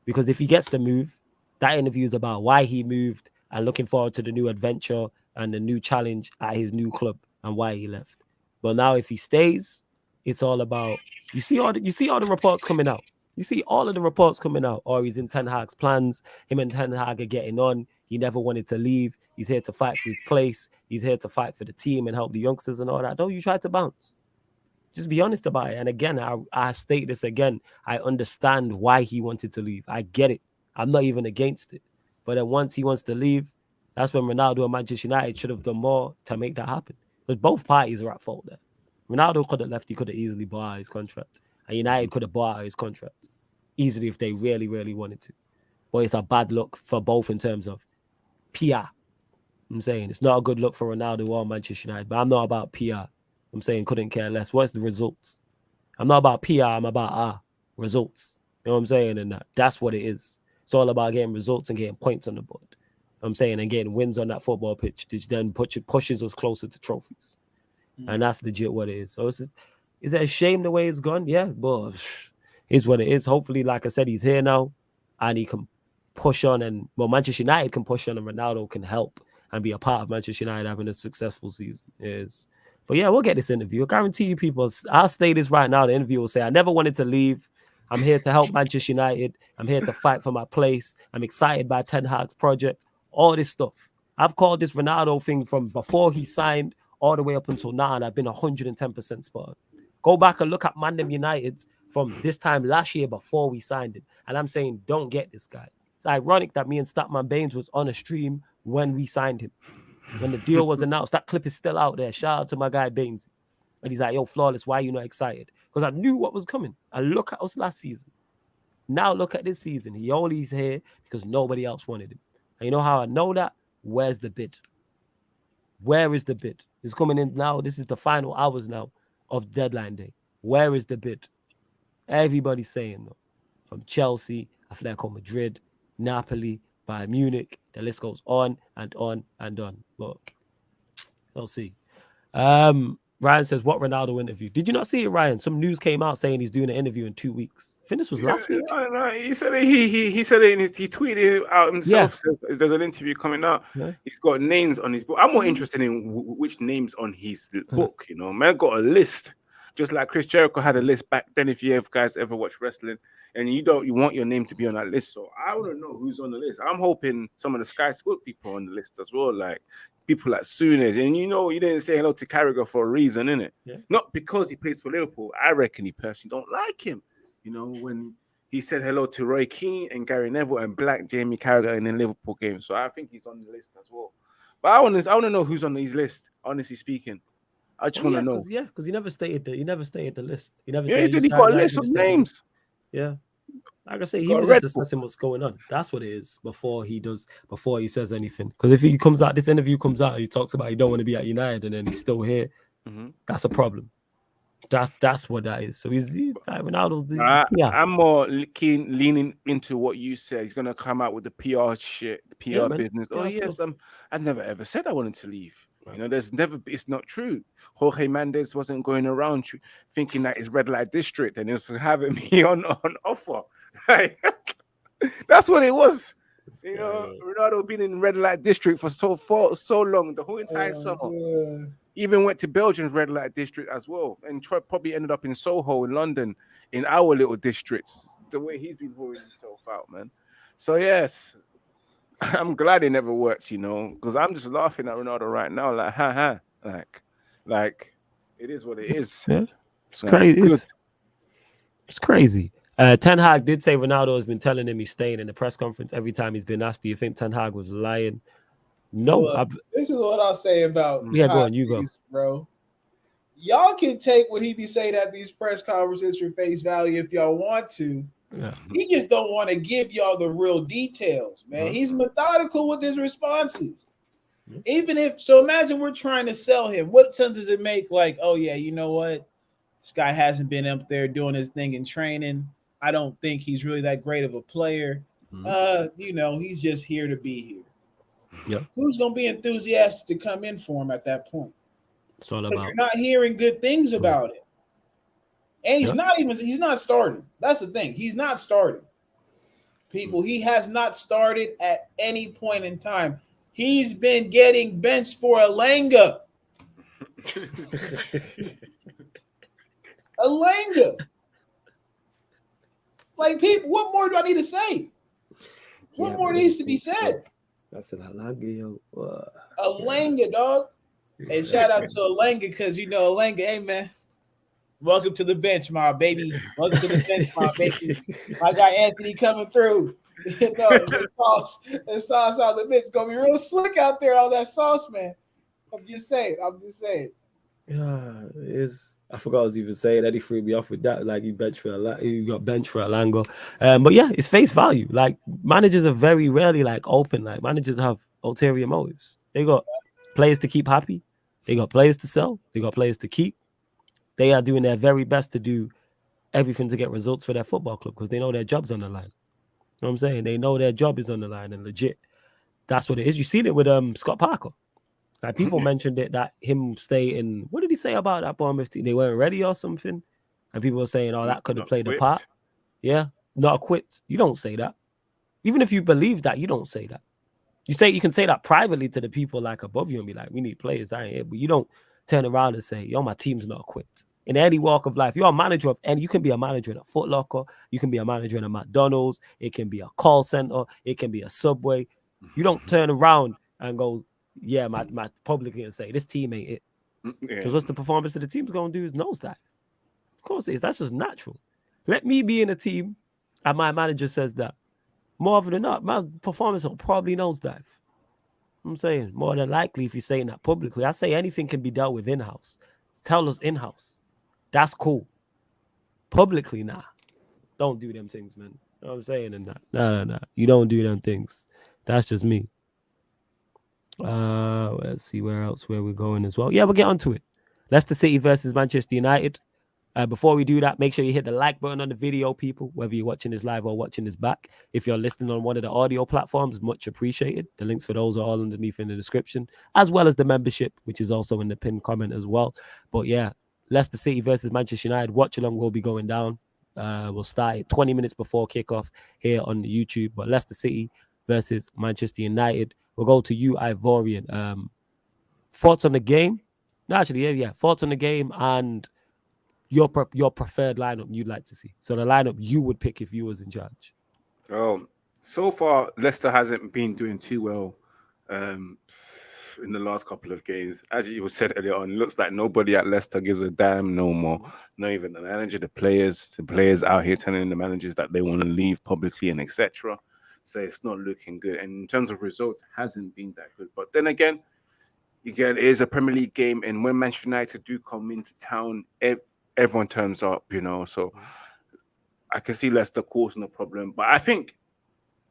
Because if he gets the move, that interview is about why he moved and looking forward to the new adventure and the new challenge at his new club and why he left. But now if he stays, it's all about, you see all the reports coming out. You see all of the reports coming out. Or he's in Ten Hag's plans. Him and Ten Hag are getting on. He never wanted to leave. He's here to fight for his place. He's here to fight for the team and help the youngsters and all that. Don't you try to bounce. Just be honest about it. And again, I state this again. I understand why he wanted to leave. I get it. I'm not even against it. But then once he wants to leave, that's when Ronaldo and Manchester United should have done more to make that happen. Because both parties are at fault there. Ronaldo could have left. He could have easily bought out his contract. And United could have bought out his contract easily if they really, really wanted to. But it's a bad look for both in terms of PR. I'm saying it's not a good look for Ronaldo or Manchester United. But I'm not about PR. I'm saying couldn't care less. What's the results? I'm not about PR. I'm about results. You know what I'm saying? And that's what it is. It's all about getting results and getting points on the board. I'm saying, and getting wins on that football pitch, which then pushes us closer to trophies. And that's legit what it is. So is it a shame the way it's gone? Yeah, but it's what it is. Hopefully, like I said, he's here now and he can push on, and Manchester United can push on and Ronaldo can help and be a part of Manchester United having a successful season. But yeah, we'll get this interview. I guarantee you people, I'll say this right now. The interview will say, I never wanted to leave. I'm here to help Manchester United. I'm here to fight for my place. I'm excited by Ten Hag's project. All this stuff. I've called this Ronaldo thing from before he signed all the way up until now, and I've been 110% spot on. Go back and look at ManDem United's from this time last year before we signed him. And I'm saying, don't get this guy. It's ironic that me and Statman Baines was on a stream when we signed him. When the deal was announced, that clip is still out there. Shout out to my guy Baines. And he's like, yo, Flawless, why are you not excited? Because I knew what was coming. And look at us last season. Now look at this season. He only's here because nobody else wanted him. And you know how I know that? Where's the bid? Where is the bid? It's coming in now. This is the final hours now of deadline day. Where is the bid? Everybody's saying no. From Chelsea, Atletico Madrid, Napoli, Bayern Munich. The list goes on and on and on. But we'll see. Ryan says, what Ronaldo interview? Did you not see it, Ryan? Some news came out saying he's doing an interview in 2 weeks. I think this was last week. No, he said it, he said it. He tweeted it out himself. Yeah. There's an interview coming out. Yeah. He's got names on his book. I'm more interested in which names on his book. You know, man got a list, just like Chris Jericho had a list back then. If you guys ever watch wrestling, and you want your name to be on that list. So I want to know who's on the list. I'm hoping some of the Sky Sport people are on the list as well, like people like Souness. And you know, you didn't say hello to Carragher for a reason, innit? Yeah. Not because he plays for Liverpool. I reckon he personally don't like him. You know, when he said hello to Roy Keane and Gary Neville and Black Jamie Carragher in the Liverpool game. So I think he's on the list as well. But I want to know who's on his list, honestly speaking. I just want to know. Because he never stated the list. He never he said he got a list of names. Yeah. Like I say, he was just discussing what's going on. That's what it is before he says anything. Because if he comes out, this interview comes out, he talks about he don't want to be at United and then he's still here. That's a problem. That's what that is. So he's like Ronaldo. I'm more leaning into what you said. He's gonna come out with the PR shit, the PR business. Oh yes, I've never ever said I wanted to leave. You know, it's not true. Jorge Mendes wasn't going around thinking that it's red light district and he was having me on offer. That's what it was. You know, Ronaldo been in red light district for so long, the whole entire summer. Yeah. Even went to Belgium's red light district as well, and probably ended up in Soho in London, in our little districts. The way he's been holding himself out, man. So yes, I'm glad it never works, you know, because I'm just laughing at Ronaldo right now, like, ha, like it is what it is. Yeah, it's crazy. It's crazy. Ten Hag did say Ronaldo has been telling him he's staying in the press conference every time he's been asked. Do you think Ten Hag was lying? No. Look, this is what I'll say about go on, you go, bro. Y'all can take what he be saying at these press conferences for face value if y'all want to. Yeah. He just don't want to give y'all the real details, man. He's methodical with his responses. Even if so, imagine we're trying to sell him. What sense does it make? Like, oh yeah, you know what? This guy hasn't been up there doing his thing in training. I don't think he's really that great of a player. You know, he's just here to be here. Yep. Who's gonna be enthusiastic to come in for him at that point? It's all about. You're not hearing good things about it. And he's not starting. That's the thing. He's not starting. People, he has not started at any point in time. He's been getting benched for Elanga. Elanga. Like, people, what more do I need to say? What more needs to be said? That's an Elanga, yo. Elanga, dog. And shout out to Elanga, because you know Elanga, hey man. Welcome to the bench, my baby. Welcome to the bench, my baby. I got Antony coming through. You know, the sauce on the bench gonna be real slick out there. All that sauce, man. I'm just saying. Yeah, I forgot I was even saying that. He threw me off with that. Like he got benched for Elanga. But yeah, it's face value. Like managers are very rarely like open. Like managers have ulterior motives. They got players to keep happy. They got players to sell. They got players to keep. They are doing their very best to do everything to get results for their football club because they know their job's on the line. You know what I'm saying? They know their job is on the line and legit. That's what it is. You seen it with Scott Parker. Like people mentioned it that him stay in. What did he say about that Bournemouth team? They weren't ready or something, and people were saying, "Oh, that could have played a part." Yeah, not equipped. You don't say that. Even if you believe that, you don't say that. You can say that privately to the people like above you and be like, "We need players." I ain't it, but you don't turn around and say, "Yo, my team's not equipped." In any walk of life, you're a manager of any. You can be a manager in a Foot Locker. You can be a manager in a McDonald's. It can be a call center. It can be a Subway. You don't turn around and go, yeah, my publicly and say this team ain't it. Because what's the performance of the team's gonna do is nosedive. Of course it is. That's just natural. Let me be in a team and my manager says that. More often than not, my performance will probably nosedive. I'm saying more than likely if you're saying that publicly. I say anything can be dealt with in-house. Tell us in-house. That's cool. Publicly, nah. Don't do them things, man. You know what I'm saying? And that. No. You don't do them things. That's just me. Let's see where we're going as well. Yeah, we'll get onto it. Leicester City versus Manchester United. Before we do that, make sure you hit the like button on the video, people, whether you're watching this live or watching this back. If you're listening on one of the audio platforms, much appreciated. The links for those are all underneath in the description, as well as the membership, which is also in the pinned comment as well. But yeah, Leicester City versus Manchester United. Watch along will be going down. We'll start it 20 minutes before kickoff here on the YouTube. But Leicester City versus Manchester United. We'll go to you, Ivorian. Thoughts on the game? No, actually, yeah. Thoughts on the game and your preferred lineup you'd like to see. So the lineup you would pick if you was in charge. So far, Leicester hasn't been doing too well in the last couple of games. As you said earlier on, it looks like nobody at Leicester gives a damn no more. Not even the manager, the players out here telling the managers that they want to leave publicly and etc. So it's not looking good. And in terms of results, hasn't been that good. But then again, it is a Premier League game, and when Manchester United do come into town, everyone turns up, So I can see Leicester causing a problem, but I think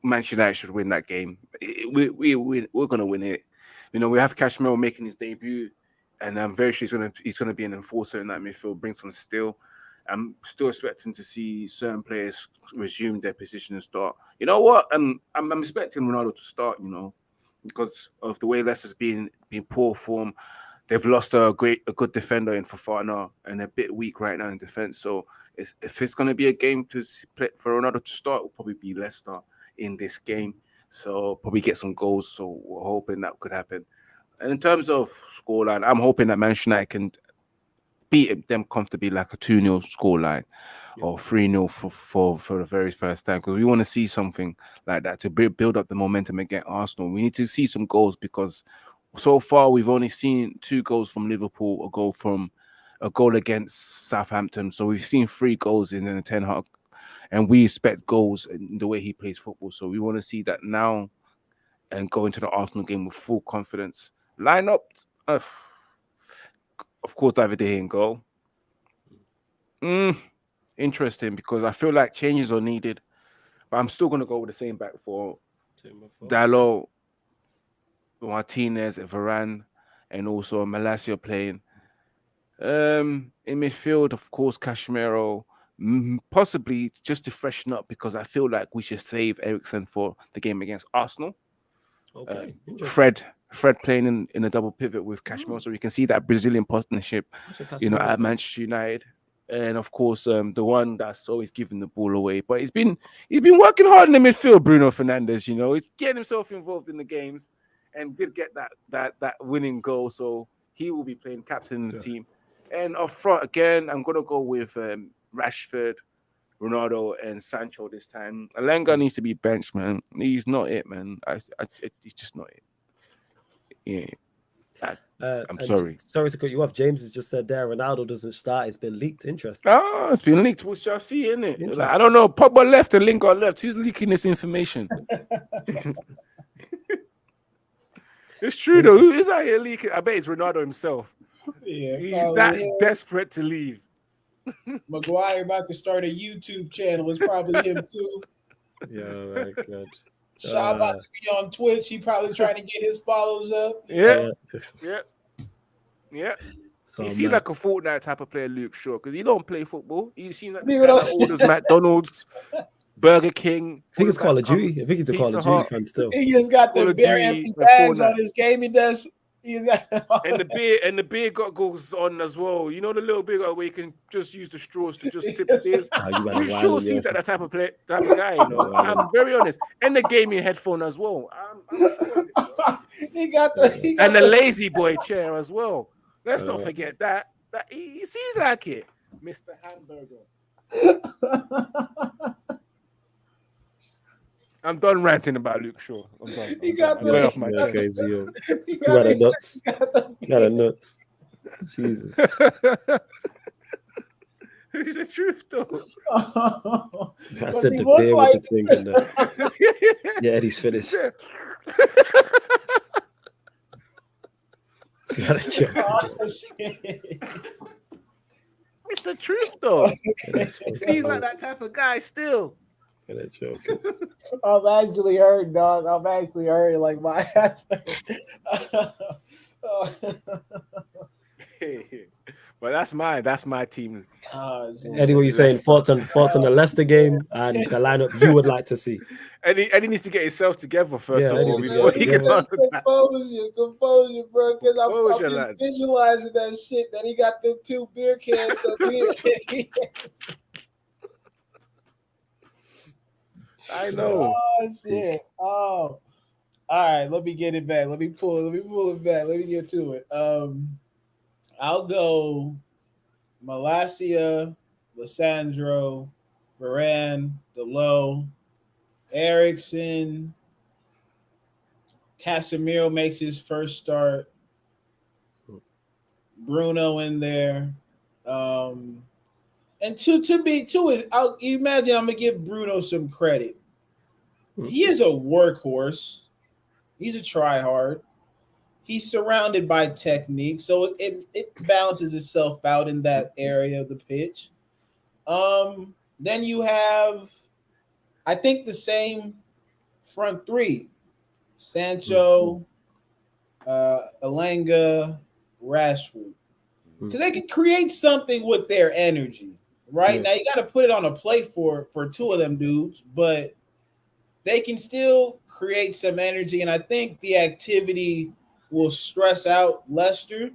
Manchester United should win that game. We're going to win it. We have Casemiro making his debut, and I'm very sure he's going to be an enforcer in that midfield, bring some steel. I'm still expecting to see certain players resume their position and start. You know what? I'm expecting Ronaldo to start, because of the way Leicester's been poor form. They've lost a good defender in Fofana and a bit weak right now in defense. So if it's going to be a game to play for Ronaldo to start, it will probably be Leicester in this game. So probably get some goals. So we're hoping that could happen. And in terms of scoreline, I'm hoping that Manchester United can beat them comfortably, like a 2-0 scoreline or 3-0 for the very first time, because we want to see something like that to build up the momentum against Arsenal. We need to see some goals, because so far we've only seen 2 goals from Liverpool, a goal against Southampton. So we've seen 3 goals in the Ten Hag, and we expect goals in the way he plays football. So we want to see that now and go into the Arsenal game with full confidence. Line up, of course, David De Gea in goal. Interesting, because I feel like changes are needed, but I'm still going to go with the same back four. Dalot, Martinez, Varane, and also Malacia playing. In midfield, of course, Casemiro, possibly just to freshen up, because I feel like we should save Eriksen for the game against Arsenal. Okay. Fred playing in a double pivot with Casemiro, so we can see that Brazilian partnership, at Manchester United. And of course, the one that's always giving the ball away. But he's been working hard in the midfield, Bruno Fernandes. He's getting himself involved in the games and did get that winning goal. So he will be playing captain in the team. And up front, again, I'm going to go with Rashford, Ronaldo, and Sancho this time. Alenga needs to be benched, man. He's not it, man. He's just not it. Yeah. I'm sorry. Sorry to cut you off. James has just said there, Ronaldo doesn't start. It's been leaked. Interesting. Oh, it's been leaked. What shall I see, isn't it? I don't know. Pogba left and Lingard left. Who's leaking this information? It's true, though. Who is out here leaking? I bet it's Ronaldo himself. Yeah, he's desperate to leave. Maguire about to start a YouTube channel. It's probably him too. Yeah, my God. Shaw about to be on Twitch. He probably trying to get his follows up. Yeah. So he seems like a Fortnite type of player, Luke Shaw, because he don't play football. He seems like the guy that orders McDonald's, Burger King. I think it's Call of Duty. I think he's a Call of Duty fan still. He just got the bare empty bags on his gaming desk. And the beer goggles on as well. The little beer where you can just use the straws to just sip beers. Luke Shaw seems like that type of guy. I'm very honest. And the gaming headphone as well. He got the lazy boy chair as well. Let's not forget that he seems like it, Mr. Hamburger. I'm done ranting about Luke Shaw. I'm done. He got the off my chest. You got a nuts. You got a nuts. Jesus. It's the truth, though. I said the beer with the thing in there. Yeah, Eddie's finished. It's the truth, though. Seems like that type of guy still. Gonna choke us. I'm actually hurt, dog. I'm actually hurt. Like my ass hurt. But that's mine. That's my team. Oh, Eddie, what you saying? Leicester. Thoughts on the Leicester game and the lineup you would like to see? Eddie needs to get himself together first Yeah, of Eddie all needs to before get he it can together. answer that. Composure, bro. Because I'm Composure, just lads. visualizing that shit. That he got them 2 beer cans up here. I know. Oh shit. Oh. All right, let me get it back. Let me pull it back. Let me get to it. I'll go Malacia, Lissandro, Varane, Delo, Ericsson, Casemiro makes his first start. Bruno in there. And I'll imagine I'm gonna give Bruno some credit. He is a workhorse. He's a tryhard. He's surrounded by technique, so it balances itself out in that area of the pitch. Then you have, I think, the same front three: Sancho, Elanga, Rashford, because they can create something with their energy. Right now, you got to put it on a plate for 2 of them dudes, but they can still create some energy, and I think the activity will stress out Leicester,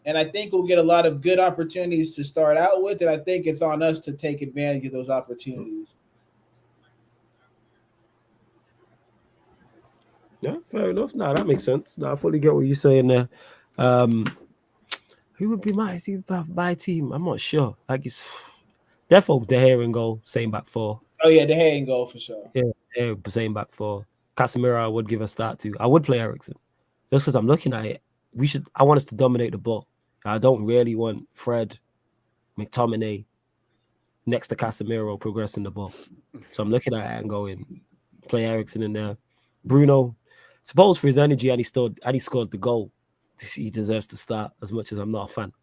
and I think we'll get a lot of good opportunities to start out with, and I think it's on us to take advantage of those opportunities. Yeah, fair enough. No, that makes sense. No, I fully get what you're saying there. Who would be my team? I'm not sure. Like it's definitely De Gea in goal, same back 4. Oh yeah, De Gea in goal for sure. Yeah, same back 4. Casemiro, I would give a start to. I would play Ericsson. Just because I'm looking at it, I want us to dominate the ball. I don't really want Fred, McTominay next to Casemiro progressing the ball. So I'm looking at it and going, play Ericsson in there. Bruno, suppose for his energy and he scored the goal, he deserves to start as much as I'm not a fan.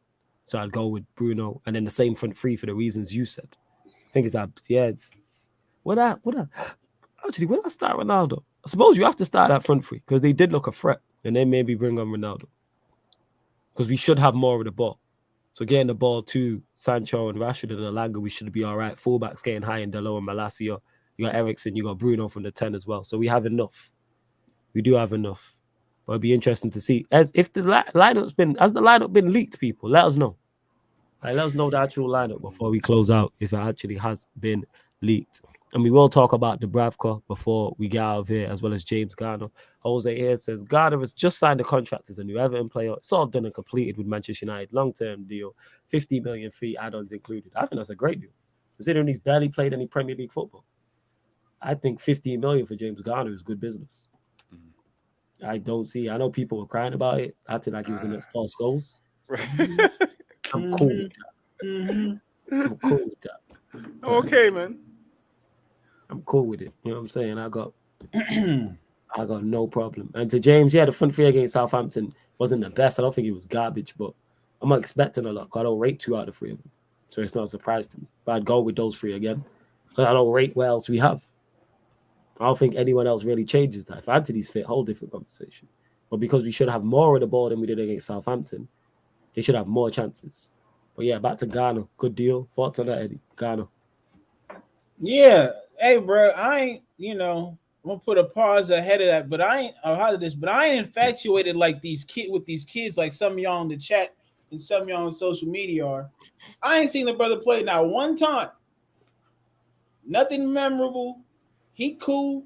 So I'd go with Bruno and then the same front 3 for the reasons you said. I think would I start Ronaldo? I suppose you have to start that front 3 because they did look a threat. And then maybe bring on Ronaldo. Because we should have more of the ball. So getting the ball to Sancho and Rashford and Elanga, we should be all right. Fullbacks getting high in Delo and Malacia. You got Ericsson, you got Bruno from the 10 as well. So we have enough. We do have enough. But it'll be interesting to see. As if the lineup been leaked, people, let us know. Let us know the actual lineup before we close out if it actually has been leaked. And we will talk about Dubravka before we get out of here, as well as James Garner. Jose here says, Garner has just signed a contract as a new Everton player. It's all done and completed with Manchester United. Long-term deal, 50 million fee, add-ons included. I think that's a great deal, considering he's barely played any Premier League football. I think 15 million for James Garner is good business. I know people were crying about it, acting like he was the next Paul Scholes. I'm cool with that. I'm cool with that. Okay, man. I'm cool with it. You know what I'm saying? I got no problem. And to James, the front 3 against Southampton wasn't the best. I don't think it was garbage, but I'm not expecting a lot. I don't rate 2 out of 3 of them. So it's not a surprise to me. But I'd go with those 3 again. Because I don't rate what else we have. I don't think anyone else really changes that. If Antony's fit, whole different conversation. But because we should have more of the ball than we did against Southampton, they should have more chances. But yeah, back to Ghana. Good deal. Thoughts on that, Eddie? Ghana. Yeah. Hey, bro, I ain't, I'm gonna put a pause ahead of that, but I ain't infatuated like these kids, like some of y'all in the chat and some of y'all on social media are. I ain't seen the brother play not one time. Nothing memorable. He cool.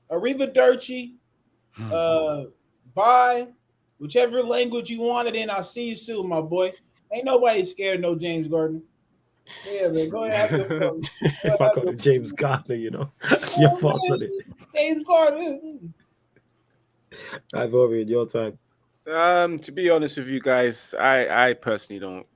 Arrivederci. Bye. Whichever language you wanted in, I'll see you soon, my boy. Ain't nobody scared of no James Gardner. Yeah, man. Go ahead. Have your fun. If I call it James Gardner, your thoughts on it. James Gardner. I've over in your time. To be honest with you guys, I personally don't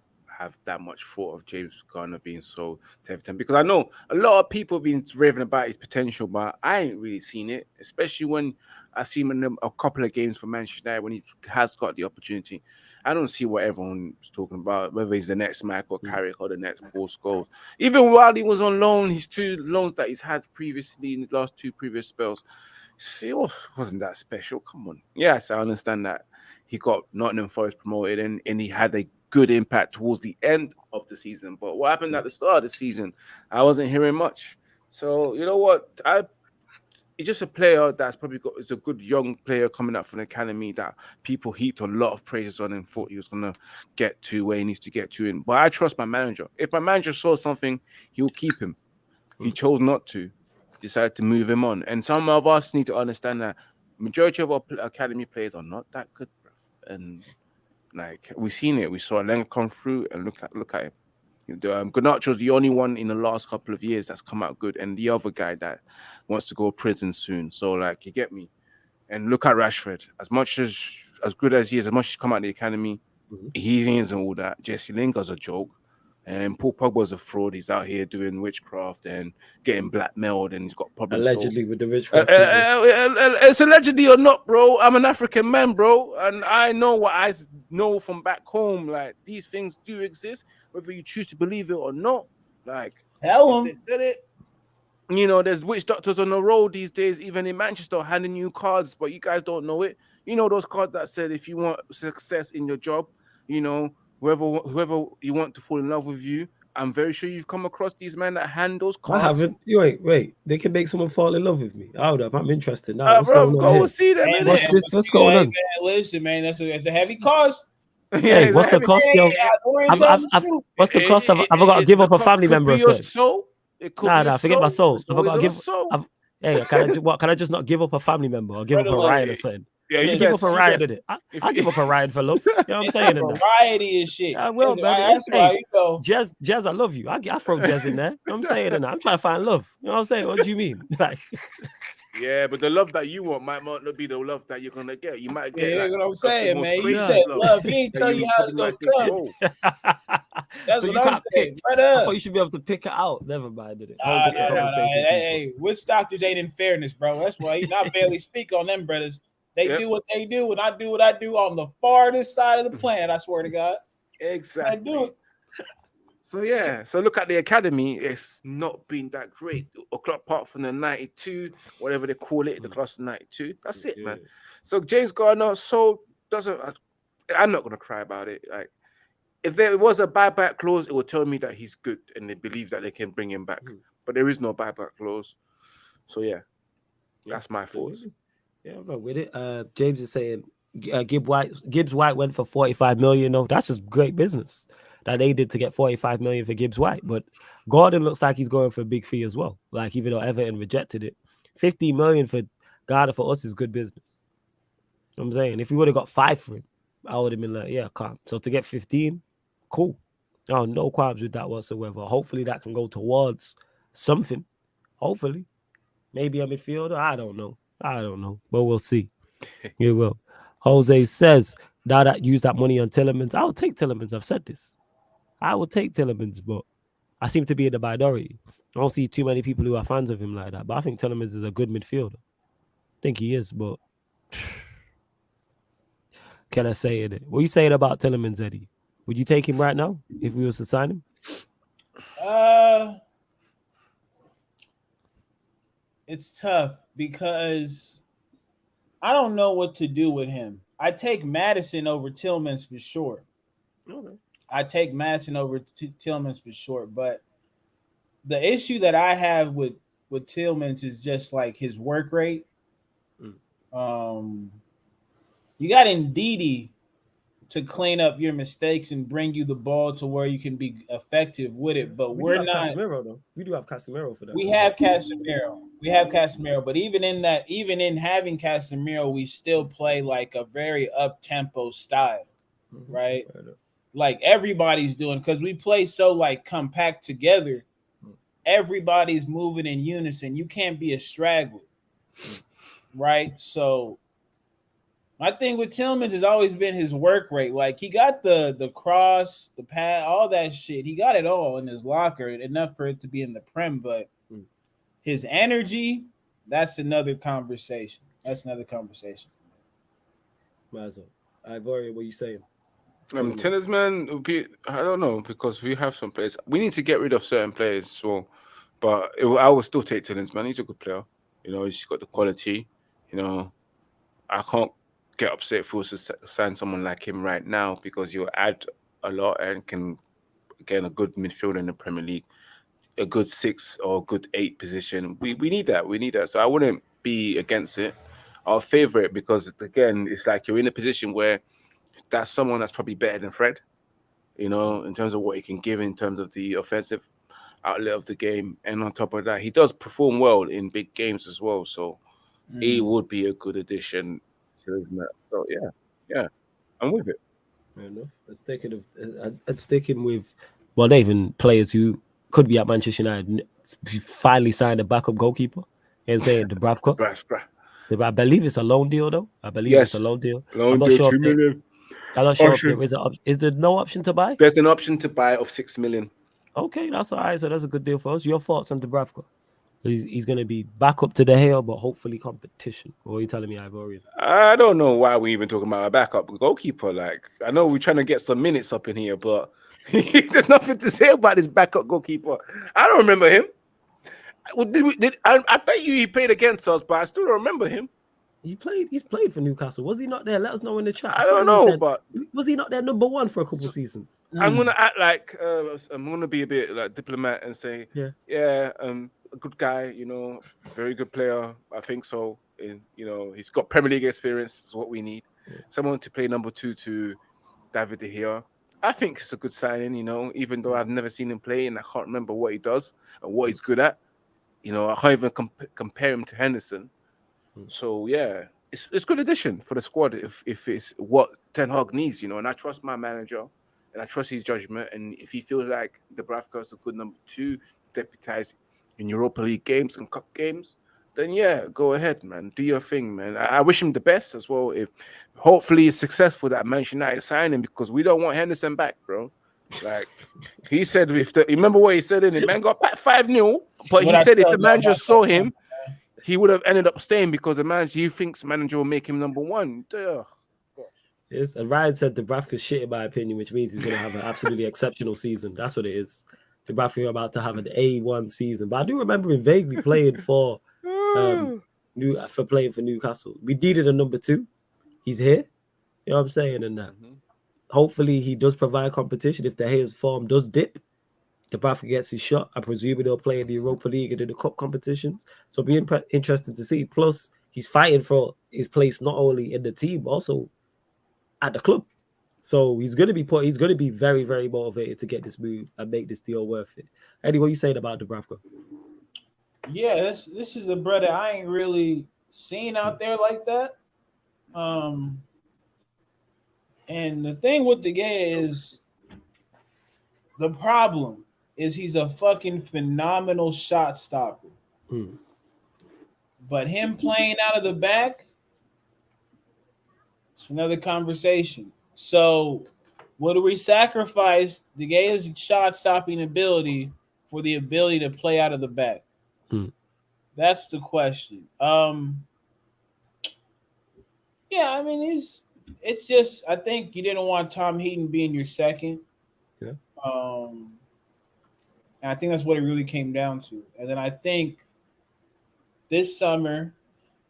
have that much thought of James Garner being so to Everton, because I know a lot of people have been raving about his potential, but I ain't really seen it, especially when I see him in a couple of games for Manchester United when he has got the opportunity. I don't see what everyone's talking about, whether he's the next Michael Carrick or the next Paul Scholes. Even while he was on loan, his 2 loans that he's had previously in the last 2 previous spells, it wasn't that special. Come on. Yes, I understand that he got Nottingham Forest promoted and he had a good impact towards the end of the season. But what happened at the start of the season, I wasn't hearing much. So, you know what? He's just a player that's probably is a good young player coming up from the academy that people heaped a lot of praises on and thought he was going to get to where he needs to get to. But I trust my manager. If my manager saw something, he'll keep him. He chose not to. Decided to move him on. And some of us need to understand that majority of our academy players are not that good, bro. And like we've seen it. We saw Len come through and look at him. Garnacho's the only one in the last couple of years that's come out good, and the other guy that wants to go to prison soon. So, like, you get me. And look at Rashford. As good as he is, as much as he's come out of the academy, he isn't all that. Jesse Lingard's a joke, and Paul Pogba's a fraud. He's out here doing witchcraft and getting blackmailed, and he's got problems. Allegedly with the witchcraft. It's allegedly or not, bro. I'm an African man, bro, and I know what I know from back home. Like, these things do exist, whether you choose to believe it or not. Like, tell them. You know, there's witch doctors on the road these days, even in Manchester, handing you cards, but you guys don't know it. You know those cards that said if you want success in your job, you know, whoever you want to fall in love with you. I'm very sure you've come across these men that hand those cards. I haven't. Wait. They can make someone fall in love with me. Hold up, I'm interested now. What's bro, going on here? See them. Hey, what's going on? Man, listen, man, that's a heavy cost. Hey, what's the cost? What's the cost of? I've got to give up a family member. Nah, forget my soul. I've got to give. Hey, can I just not give up a family member or give up a ride or something? Yeah, you give up a ride in it. I'll give up a ride for love. You know what I'm saying? Variety is shit. I will, man. Hey, Jazz, I love you. I throw Jazz in there. You know what I'm saying? I'm trying to find love. You know what I'm saying? What do you mean? Like, yeah, but the love that you want might not be the love that you're gonna get. You might get. Yeah, like, what I'm saying, man. You said love. He ain't tell you how it's gonna come. That's so what you I'm can't saying. pick. I thought you should be able to pick it out. Never mind, did it? Hey, witch doctors ain't in fairness, bro. That's why I barely speak on them brothers. They do what they do, and I do what I do on the farthest side of the planet. I swear to God. Exactly. I do it. So look at the academy. It's not been that great, apart from the 92, whatever they call it, the class of 92. That's it, man. So James Garner I'm not gonna cry about it. Like, if there was a buyback clause, it would tell me that he's good and they believe that they can bring him back. But there is no buyback clause. So that's my thoughts. Yeah, I'm not with it. James is saying Gibbs White went for 45 million. No, that's just great business that they did to get 45 million for Gibbs White. But Gordon looks like he's going for a big fee as well. Like, even though Everton rejected it, 50 million for Gardner for us is good business. You know what I'm saying, if we would have got 5 for him, I would have been like, yeah, calm. So to get 15, cool. No qualms with that whatsoever. Hopefully that can go towards something. Hopefully, maybe a midfielder. I don't know, but we'll see. You will. Jose says, now that use that money on Tielemans, I will take Tielemans. I've said this. I will take Tielemans, but I seem to be in the minority. I don't see too many people who are fans of him like that. But I think Tielemans is a good midfielder. I think he is, but can I say it? What are you saying about Tielemans, Eddie? Would you take him right now if we was to sign him? It's tough because I don't know what to do with him. I take Madison over Tielemans for sure. Okay. I take Madison over Tielemans for sure, but the issue that I have with Tielemans is just like his work rate. You got Ndidi to clean up your mistakes and bring you the ball to where you can be effective with it, but we're not. Casemiro, though. We do have Casemiro for that. We have Casemiro, but even in having Casemiro, we still play like a very up-tempo style, right? Like everybody's doing, because we play so like compact together. Everybody's moving in unison. You can't be a straggler, right? So My thing with Tillman has always been his work rate. Like he got the cross, the pad, all that shit. He got it all in his locker, enough for it to be in the Prem. But his energy, that's another conversation. Mazo, Ivorian, what you saying? Tielemans would be, I don't know, because we have some players. We need to get rid of certain players as well. But I will still take Tielemans, man. He's a good player. You know, he's got the quality. You know, I can't get upset if we was to sign someone like him right now, because you'll add a lot and can get a good midfielder in the Premier League, a good 6 or a good 8 position. We need that. We need that. So I wouldn't be against it. I'll favour it because, again, it's like you're in a position where that's someone that's probably better than Fred, you know, in terms of what he can give in terms of the offensive outlet of the game. And on top of that, he does perform well in big games as well. So he would be a good addition to his match. So, yeah, I'm with it. Fair enough. Let's take him with, well, not even players who could be at Manchester United. Finally signed a backup goalkeeper. You know what I'm saying? Dubravka. I believe it's a loan deal, though. Yes. It's a loan deal. Loan deal, 2 million. I'm not sure if there is there no option to buy? There's an option to buy of 6 million. Okay, that's all right. So that's a good deal for us. Your thoughts on Dubravka? He's going to be back up to the hill, but hopefully competition. What are you telling me, Ivorian? I don't know why we're even talking about a backup goalkeeper. Like, I know we're trying to get some minutes up in here, but there's nothing to say about this backup goalkeeper. I don't remember him. I bet you he played against us, but I still don't remember him. He's played for Newcastle. Was he not there? Let us know in the chat. I don't know, but was he not there number 1 for a couple of seasons? I'm gonna act like I'm gonna be a bit like diplomat and say, a good guy, you know, very good player. I think so. And you know, he's got Premier League experience. Is what we need. Someone to play number 2 to David De Gea. I think it's a good signing. You know, even though I've never seen him play and I can't remember what he does and what he's good at. You know, I can't even compare him to Henderson. So yeah, it's a good addition for the squad if it's what Ten Hag needs, you know. And I trust my manager, and I trust his judgment. And if he feels like Dubravka is a good number 2, deputize in Europa League games and cup games, then yeah, go ahead, man. Do your thing, man. I wish him the best as well. If hopefully he's successful that Manchester United sign him, because we don't want Henderson back, bro. Like he said, remember what he said in it, man got back 5-0, but he said if the manager saw him, he would have ended up staying because he thinks manager will make him number 1. Yes, and Ryan said Dubravka's shit in my opinion, which means he's going to have an absolutely exceptional season. That's what it is. Dubravka about to have an A1 season, but I do remember him vaguely playing for Newcastle. We needed a number 2. He's here. You know what I'm saying? And hopefully he does provide competition. If De Gea's form does dip, Dubravka gets his shot. I presume they'll play in the Europa League and in the cup competitions. So it'll be interesting to see. Plus, he's fighting for his place not only in the team, but also at the club. So he's going to be very, very motivated to get this move and make this deal worth it. Eddie, what are you saying about Dubravka? Yeah, this is a brother I ain't really seen out there like that. And the thing with De Gea is the problem is he's a fucking phenomenal shot stopper. But him playing out of the back, it's another conversation. So would we sacrifice De Gea's shot stopping ability for the ability to play out of the back? That's the question. Yeah, I mean, it's just I think you didn't want Tom Heaton being your second. Yeah. And I think that's what it really came down to. And then I think this summer,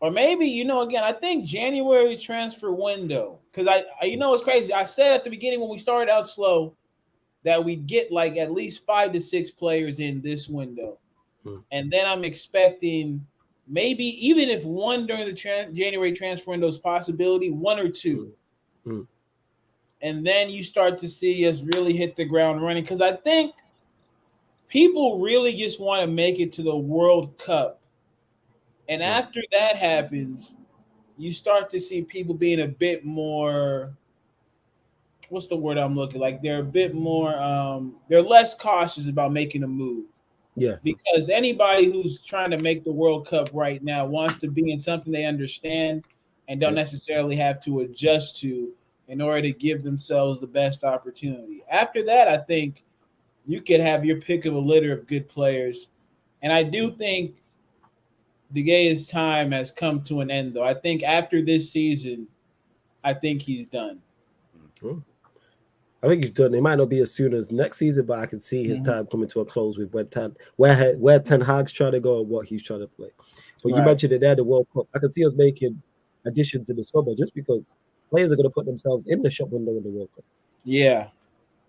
or maybe, you know, again, I think January transfer window, because I you know, it's crazy. I said at the beginning when we started out slow that we'd get like at least 5 to 6 players in this window. And then I'm expecting maybe even if one during the January transfer window is possibility, 1 or 2. And then you start to see us really hit the ground running. Because I think people really just want to make it to the World Cup. And after that happens, you start to see people being a bit more, what's the word I'm looking like? They're a bit more, they're less cautious about making a move. Yeah. Because anybody who's trying to make the World Cup right now wants to be in something they understand and don't Yeah. necessarily have to adjust to in order to give themselves the best opportunity. After that, I think you could have your pick of a litter of good players. And I do think De Gea's time has come to an end, though. I think after this season, I think he's done. I think he's done. It might not be as soon as next season, but I can see his Mhm. time coming to a close with where Ten Hag's trying to go and what he's trying to play. But you Right. mentioned it there, the World Cup. I can see us making additions in the summer just because players are going to put themselves in the shop window in the World Cup. Yeah.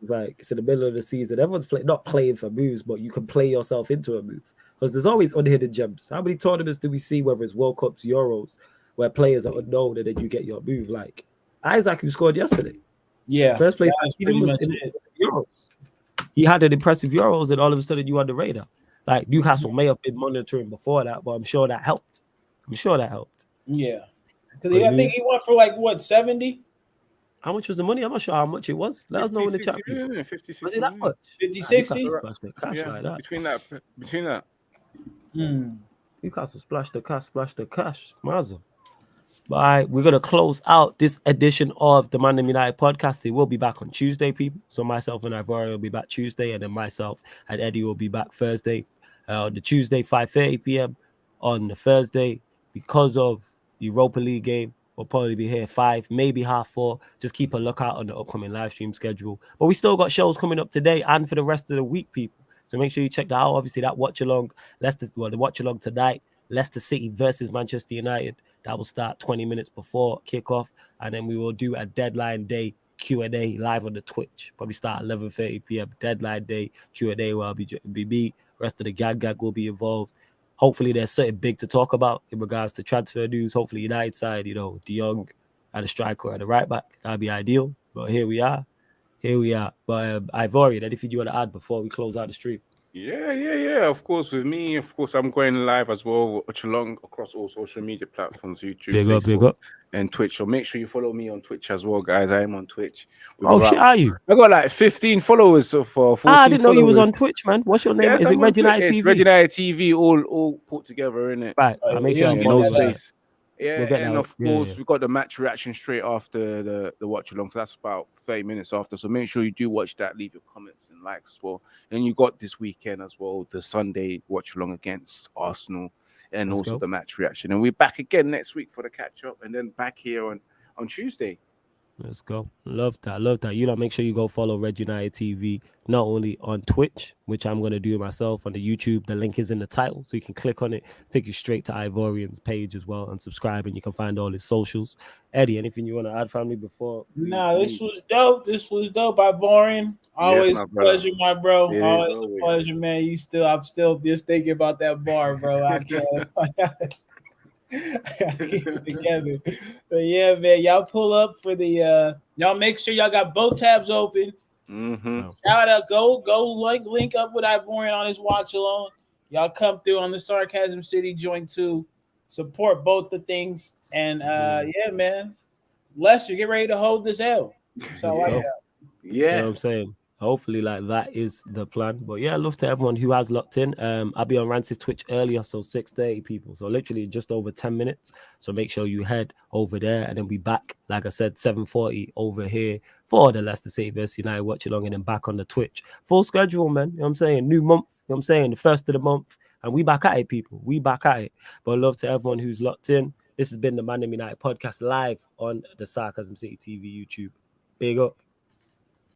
It's like it's in the middle of the season. Everyone's not playing for moves, but you can play yourself into a move because there's always unhidden gems. How many tournaments do we see, whether it's World Cups, Euros, where players are unknown and then you get your move? Like Isaac, who scored yesterday. Yeah. First place That was he pretty was much in it. Euros. He had an impressive Euros, and all of a sudden you on the radar. Like Newcastle may have been monitoring before that, but I'm sure that helped. Yeah. Because Good I think move. he went for like what, 70? How much was the money? I'm not sure how much it was. Let us know in the chat. 50, 60 million, 50, Was 60 it that million. much? 50, Nah, 60? Newcastle splashed the cash Yeah, like that. between that. Newcastle splashed the cash. Mazza. But all right, we're gonna close out this edition of the ManDem United podcast. They will be back on Tuesday, people. So myself and Ivori will be back Tuesday, and then myself and Eddie will be back Thursday. On the Tuesday, 5:30 p.m. On the Thursday, because of the Europa League game, we'll probably be here 5, maybe 4:30. Just keep a lookout on the upcoming live stream schedule. But we still got shows coming up today and for the rest of the week, people. So make sure you check that out. Obviously, that watch along, the watch along tonight, Leicester City versus Manchester United. That will start 20 minutes before kickoff, and then we will do a deadline day Q&A live on the Twitch. Probably start 11:30 p.m. Deadline day Q&A where I'll be me. Rest of the gag will be involved. Hopefully, there's something big to talk about in regards to transfer news. Hopefully, United side, Jong and a striker and a right back. That'd be ideal. But here we are. But Ivorian, anything you want to add before we close out the stream? Yeah. Of course, with me, I'm going live as well, watch along across all social media platforms, YouTube, Facebook, Big up. and Twitch. So make sure you follow me on Twitch as well, guys. I am on Twitch. Shit, are you? I got like 15 followers so far. 14 I didn't know you was followers. on Twitch, man. What's your name? Yes, Is it I'm on Red United Twitch. TV? It's Red United TV, all put together, innit? Right, I'll make sure I Yeah, follow no that. space. Yeah, We'll get and that. of course, we got the match reaction straight after the watch along. So that's about 30 minutes after. So make sure you do watch that. Leave your comments and likes as well. And you got this weekend as well, the Sunday watch along against Arsenal, and Let's also go. the match reaction. And we're back again next week for the catch up, and then back here on Tuesday. Let's go. Love that. You know, make sure you go follow Red United TV, not only on Twitch, which I'm going to do myself, on the YouTube. The link is in the title, so you can click on it, take you straight to Ivorian's page as well, and subscribe, and you can find all his socials. Eddie, anything you want to add, family, before? No, this was dope. Ivorian. Always Yes, my a brother. pleasure, my bro. It is Always a always. pleasure, man. I'm still just thinking about that bar, bro. I can't. I keep it together. But yeah, man, y'all pull up for the y'all make sure y'all got both tabs open. Shout out, go link up with Ivorian on his watch alone. Y'all come through on the Sarcasm City joint too. Support both the things. And yeah, man. Leicester, get ready to hold this L. So Let's go. Yeah. You know what I'm saying? Hopefully, like, that is the plan. But yeah, love to everyone who has locked in. I'll be on Rance's Twitch earlier, so 6:30 people. So literally just over 10 minutes. So make sure you head over there, and then be back, like I said, 7:40 over here for the Leicester City vs United watch along, and then back on the Twitch. Full schedule, man. You know what I'm saying? New month. You know what I'm saying? The first of the month. And we back at it, people. We back at it. But love to everyone who's locked in. This has been the ManDem United podcast live on the Sarcasm City TV YouTube. Big up.